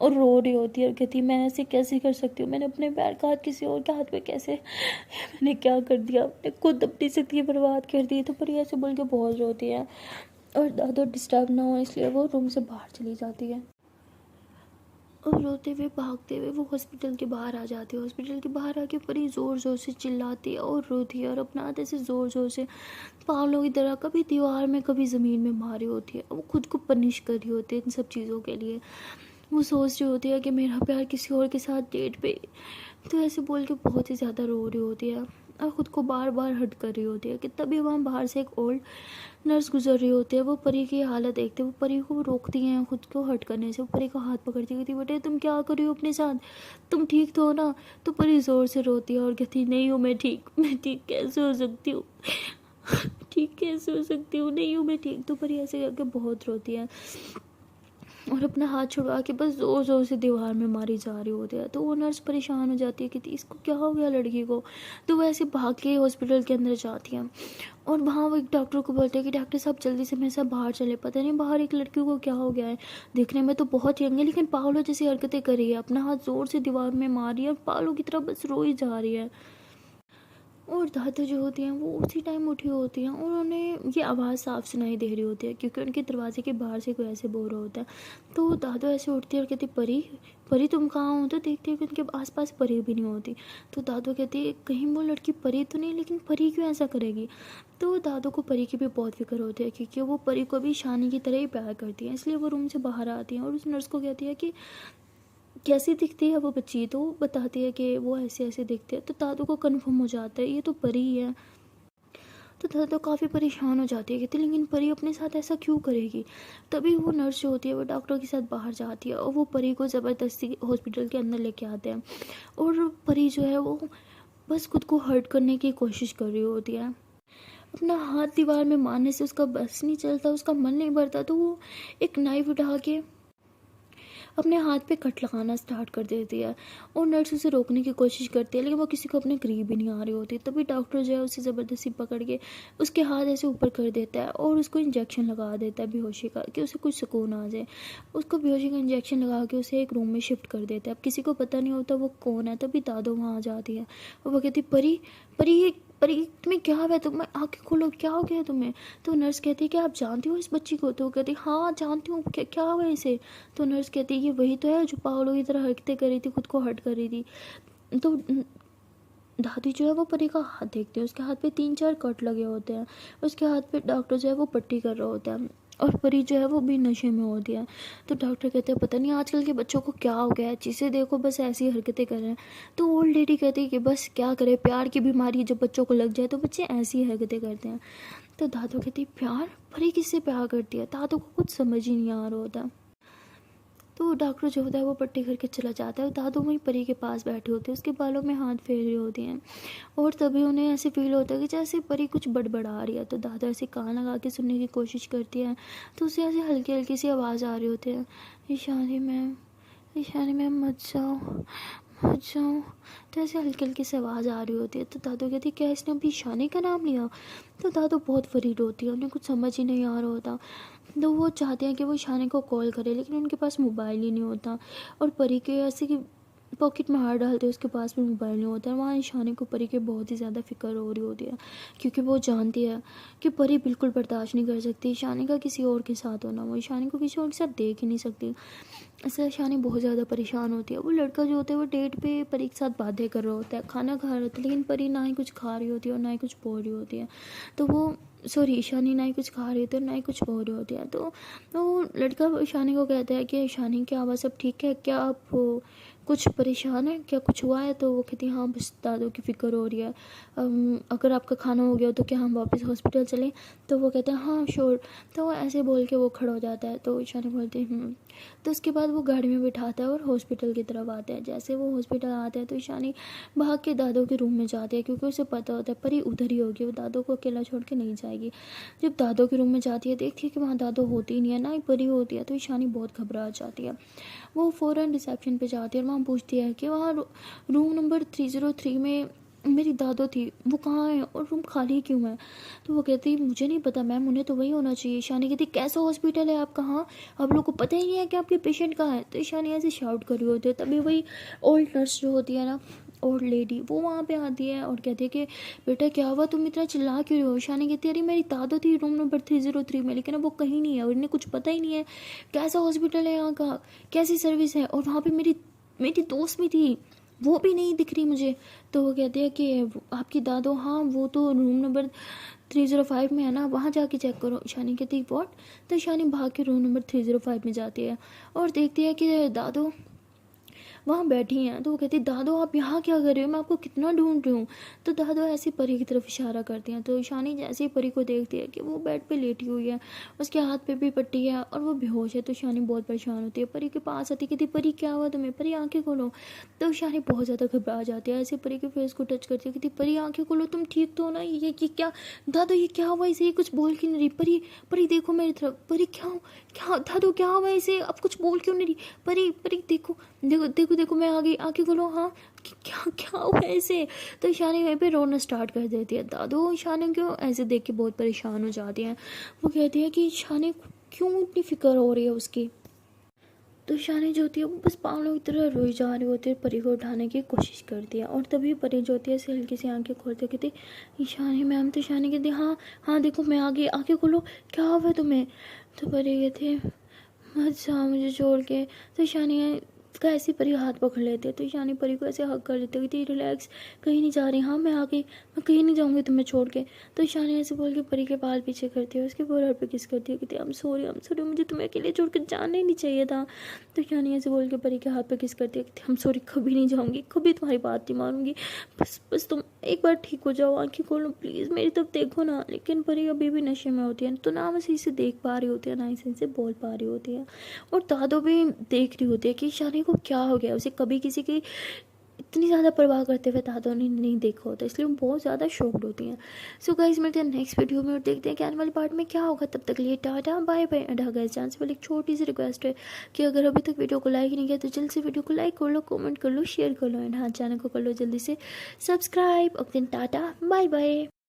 और रो रही होती है और कहती है मैं ऐसे कैसे कर सकती हूँ, मैंने अपने पैर का हाथ किसी और के हाथ में कैसे, मैंने क्या कर दिया, मैंने खुद अपनी जिंदगी बर्बाद कर दी। तो पर ऐसे बोल के बहुत रोती है और दादू डिस्टर्ब ना हो इसलिए वो रूम से बाहर चली जाती है। और रोते हुए भागते हुए वो हॉस्पिटल के बाहर आ जाती है। हॉस्पिटल के बाहर आके परी ज़ोर ज़ोर से चिल्लाती है और रोती है और अपना हाथ ऐसे ज़ोर ज़ोर से पागलों की तरह कभी दीवार में कभी ज़मीन में मारी होती है। वो खुद को पनिश कर रही होती है इन सब चीज़ों के लिए। वो सोच रही होती है कि मेरा प्यार किसी और के साथ डेट पे, तो ऐसे बोल के बहुत ही ज़्यादा रो रही होती है और ख़ुद को बार बार हट कर रही होती है कि तभी वहाँ बाहर से एक ओल्ड नर्स गुजर रही होती है। वो परी की हालत देखते वो परी को रोकती हैं खुद को हट करने से। वो परी का हाथ पकड़ती कहती बेटे तुम क्या कर रही हो अपने साथ, तुम ठीक तो हो ना। तो परी ज़ोर से रोती है और कहती नहीं हूँ मैं ठीक, मैं ठीक कैसे हो सकती हूँ, ठीक कैसे हो सकती हूँ, नहीं हूँ मैं ठीक। तो परी ऐसे करके बहुत रोती है और अपना हाथ छुड़वा के बस ज़ोर ज़ोर से दीवार में मारी जा रही होती है। तो वो नर्स परेशान हो जाती है कि इसको क्या हो गया लड़की को। तो वो ऐसे भाग के हॉस्पिटल के अंदर जाती है और वहाँ वो एक डॉक्टर को बोलते हैं कि डॉक्टर साहब जल्दी से मेरे साथ बाहर चले, पता नहीं बाहर एक लड़की को क्या हो गया है, देखने में तो बहुत यंग है लेकिन पागलों जैसी हरकतें कर रही है, अपना हाथ ज़ोर से दीवार में मार रही है और पागलों की तरह बस रोई जा रही है। और दादा जो होती हैं वो उसी टाइम उठी होती हैं और उन्हें ये आवाज़ साफ सुनाई दे रही होती है क्योंकि उनके दरवाजे के बाहर से कोई ऐसे बोल रहा होता है। तो दादा ऐसे उठती है और कहती परी, परी तुम कहाँ हो। तो देखती है कि उनके आसपास परी भी नहीं होती। तो दादू कहती है कहीं वो लड़की परी तो नहीं, लेकिन परी क्यों ऐसा करेगी। तो दादू को परी की भी बहुत फिक्र होती है क्योंकि वो परी को भी शानी की तरह ही प्यार करती है। इसलिए वो रूम से बाहर आती हैं और उस नर्स को कहती है कि कैसी दिखती है वो बच्ची। तो बताती है कि वो ऐसे ऐसे दिखती है। तो दादू को कन्फर्म हो जाता है ये तो परी ही है। तो दादू काफ़ी परेशान हो जाती है, कहती लेकिन परी अपने साथ ऐसा क्यों करेगी। तभी वो नर्स जो होती है वो डॉक्टर के साथ बाहर जाती है और वो परी को ज़बरदस्ती हॉस्पिटल के अंदर लेके आते हैं। और परी जो है वो बस खुद को हर्ट करने की कोशिश कर रही होती है। अपना हाथ दीवार में मारने से उसका बस नहीं चलता, उसका मन नहीं भरता। तो वो एक नाइफ उठा के अपने हाथ पे कट लगाना स्टार्ट कर देती है और नर्स उसे रोकने की कोशिश करती है लेकिन वो किसी को अपने करीब ही नहीं आ रही होती। तभी डॉक्टर जो है उसे ज़बरदस्ती पकड़ के उसके हाथ ऐसे ऊपर कर देता है और उसको इंजेक्शन लगा देता है बेहोशी का कि उसे कुछ सुकून आ जाए। उसको बेहोशी का इंजेक्शन लगा के उसे एक रूम में शिफ्ट कर देता है। अब किसी को पता नहीं होता वो कौन है। तभी दादो वहाँ आ जाती है और वो कहती परी, परी, परी तुम्हें क्या हुआ है, तुम्हें आँखें खोलो, क्या हो गया तुम्हें। तो नर्स कहती है कि आप जानती हो इस बच्ची को। तो वो कहती हाँ जानती हूँ, क्या क्या हुआ इसे। तो नर्स कहती है ये वही तो है जो पागलों की तरह हरकतें कर रही थी, खुद को हर्ट कर रही थी। तो दादी जो है वो परी का हाथ देखते हैं, उसके हाथ पे 3-4 कट लगे होते हैं। उसके हाथ पे डॉक्टर जो है वो पट्टी कर रहा होता है और परी जो है वो भी नशे में होती है। तो डॉक्टर कहते हैं पता नहीं आजकल के बच्चों को क्या हो गया है, जिसे देखो बस ऐसी हरकतें कर रहे हैं। तो ओल्ड लेडी कहती है कि बस क्या करें, प्यार की बीमारी जब बच्चों को लग जाए तो बच्चे ऐसी हरकतें करते हैं। तो दादू कहती प्यार, परी किससे प्यार करती है। दादू को कुछ समझ ही नहीं आ रहा होता। तो डॉक्टर जो होता है वो पट्टी करके चला जाता है और दादू वहीं परी के पास बैठे होते हैं, उसके बालों में हाथ फेर रही होती हैं और तभी उन्हें ऐसे फील होता है कि जैसे परी कुछ बड़बड़ा रही है। तो दादा ऐसे कान लगा के सुनने की कोशिश करती है तो उसे ऐसे हल्की हल्की सी आवाज़ आ रही होती है ईशानी मैम, ईशानी मैम मत जाओ, मत जाओ। तो ऐसे हल्की हल्की सी आवाज़ आ रही होती है। तो दादू कहती क्या इसने अभी ईशानी का नाम लिया। तो दादू बहुत वरीड होती है, उन्हें कुछ समझ ही नहीं आ रहा होता। तो वो चाहते हैं कि वो ईशानी को कॉल करे लेकिन उनके पास मोबाइल ही नहीं होता और परी के ऐसे कि पॉकेट में हाथ डालते उसके पास भी मोबाइल नहीं होता है। वहाँ ईशानी को परी के बहुत ही ज़्यादा फिक्र हो रही होती है क्योंकि वो जानती है कि परी बिल्कुल बर्दाश्त नहीं कर सकती ईशानी का किसी और के साथ होना। वो ईशानी को किसी और के साथ देख ही नहीं सकती। इसलिए ईशानी बहुत ज़्यादा परेशान होती है। वो लड़का जो होता है वो डेट पे परी के साथ बातें कर रहा होता है, खाना खा रहा होता है लेकिन परी ना ही कुछ खा रही होती है और ना ही कुछ बोल रही होती है। तो वो सॉरी ईशानी ना ही कुछ खा रही होती है और ना ही कुछ बोल रही होती है। तो वो लड़का ईशानी को कहता है कि ईशानी क्या हुआ, सब ठीक है क्या, आप कुछ कुछ परेशान है क्या, कुछ हुआ है? तो वो कहती है हाँ बस दादू की फ़िक्र हो रही है, अगर आपका खाना हो गया तो क्या हम वापस हॉस्पिटल चलें? तो वो कहता है हाँ श्योर। तो ऐसे बोल के वो खड़ा हो जाता है। तो ईशानी बोलती है। तो उसके बाद वो गाड़ी में बिठाता है और हॉस्पिटल की तरफ आते हैं। जैसे वो हॉस्पिटल आते हैं तो ईशानी भाग के दादू के रूम में जाती है, क्योंकि उसे पता होता है परी उधर ही होगी, वो दादू को अकेला छोड़ के नहीं जाएगी। जब दादू के रूम में जाती है देखती है कि वहाँ दादू होती ही नहीं है, ना ही परी होती है, तो ईशानी बहुत घबरा जाती है। वो फ़ौरन रिसेप्शन पे जाती है और वहाँ पूछती है कि वहाँ रूम नंबर 303 में मेरी दादू थी, वो कहाँ है और रूम खाली क्यों है? तो वो कहती मुझे नहीं पता मैम, उन्हें तो वही होना चाहिए। ईशानी कहती कैसा हॉस्पिटल है आपका, हाँ आप लोग को पता ही नहीं है कि आपके पेशेंट कहाँ है? तो ईशानी ऐसे शाउट कर रही होती है। तभी वही ओल्ड नर्स जो होती है ना, ओल्ड लेडी, वो वहाँ पे आती है और कहती है कि बेटा क्या हुआ, तुम इतना चिल्ला क्यों रहे हो? ईशानी कहती है अरे मेरी दादू थी रूम नंबर 303 में, लेकिन अब वो कहीं नहीं है और इन्हें कुछ पता ही नहीं है कैसा हॉस्पिटल है यहाँ का, कैसी सर्विस है, और वहाँ पे मेरी मेरी दोस्त भी थी, वो भी नहीं दिख रही मुझे। तो वो कहते हैं कि आपकी दादू, हाँ वो तो रूम नंबर 305 में है ना, वहाँ जाके चेक करो। ईशानी कहती है व्हाट? तो ईशानी भाग के रूम नंबर 305 में जाती है और देखती है कि दादू वहाँ बैठी हैं। तो वो कहती दादू आप यहाँ क्या कर रहे हो, मैं आपको कितना ढूंढ रही हूँ। तो दादू ऐसी परी की तरफ इशारा करती हैं। तो ईशानी जैसे ही परी को देखती है कि वो बेड पे लेटी हुई है, उसके हाथ पे भी पट्टी है और वो बेहोश है, तो ईशानी बहुत परेशान होती है। परी के पास आती, कहती परी क्या हुआ तुम्हें, परी आंखें खोलो। तो ईशानी बहुत ज़्यादा घबरा जाती है, ऐसे परी के फेस को टच करती है, कहती परी आंखें खोलो, तुम ठीक तो हो ना? ये क्या दादू, ये क्या हुआ इसे, ये कुछ बोल क्यों नहीं रही? परी परी देखो मेरी तरफ, परी क्या क्या दादू क्या हुआ इसे, अब कुछ बोल क्यों नहीं रही? परी परी देखो देखो देखो देखो, मैं आ गई, आके खोलो। हाँ क्या क्या हुआ ऐसे? तो ईशानी वहीं पे रोना स्टार्ट कर देती है। दादू ईशानी को ऐसे देख के बहुत परेशान हो जाती हैं। वो कहती है कि ईशानी क्यों इतनी फिक्र हो रही है उसकी? तो ईशानी जो होती है वो बस पागलों की तरह रोई जा रही होती है, परी को उठाने की कोशिश करती है। और तभी परी जो होती है ऐसे हल्की सी आंखें खोलते कहती ईशानी मैम। तो ईशानी कहती हाँ हाँ देखो मैं आ गई, आंखें खोलो, क्या हुआ तुम्हें? तो परी कहती है मत जा मुझे छोड़ के। तो ईशानी का ऐसी परी हाथ पकड़ लेती है। तो ईशानी परी को ऐसे हक कर लेती है, कहती रिलैक्स, कहीं नहीं जा रही, हाँ मैं आ गई, मैं कहीं नहीं जाऊँगी तुम्हें छोड़ के। तो ईशानी ऐसे बोल के परी के बाल पीछे करती है, उसके फोरहेड पे किस करती है, कहती है आई एम सॉरी, मुझे तुम्हें अकेले छोड़ कर जाना ही नहीं चाहिए था। तो ईशानी ऐसे बोल के परी के हाथ पे किस करती है, कहती आई एम सॉरी, कभी नहीं जाऊँगी, कभी तुम्हारी बात नहीं मानूंगी, बस बस तुम एक बार ठीक हो जाओ, आंखें खोलो प्लीज़, मेरी तरफ देखो ना। लेकिन परी अभी भी नशे में होती है, तो ना वो सही से देख पा रही होती है, ना ही सही से बोल पा रही होती है। और दादू भी देख रही होती है कि ईशानी को क्या हो गया, उसे कभी किसी की इतनी ज़्यादा परवाह करते हुए दादू ने नहीं देखा होता, इसलिए वो बहुत ज़्यादा शॉक्ड होती हैं। सो गाइस मिलते हैं नेक्स्ट वीडियो में और देखते हैं कि आने वाले पार्ट में क्या होगा। तब तक के लिए टाटा बाय बाय। एंड हाँ गाइस, चांस वाली एक छोटी सी रिक्वेस्ट है कि अगर अभी तक वीडियो को लाइक नहीं किया तो जल्द से वीडियो को लाइक कर लो, कमेंट कर लो, शेयर कर लो, एंड हाँ चैनल को कर लो जल्दी से सब्सक्राइब। अब दिन टाटा बाय बाय।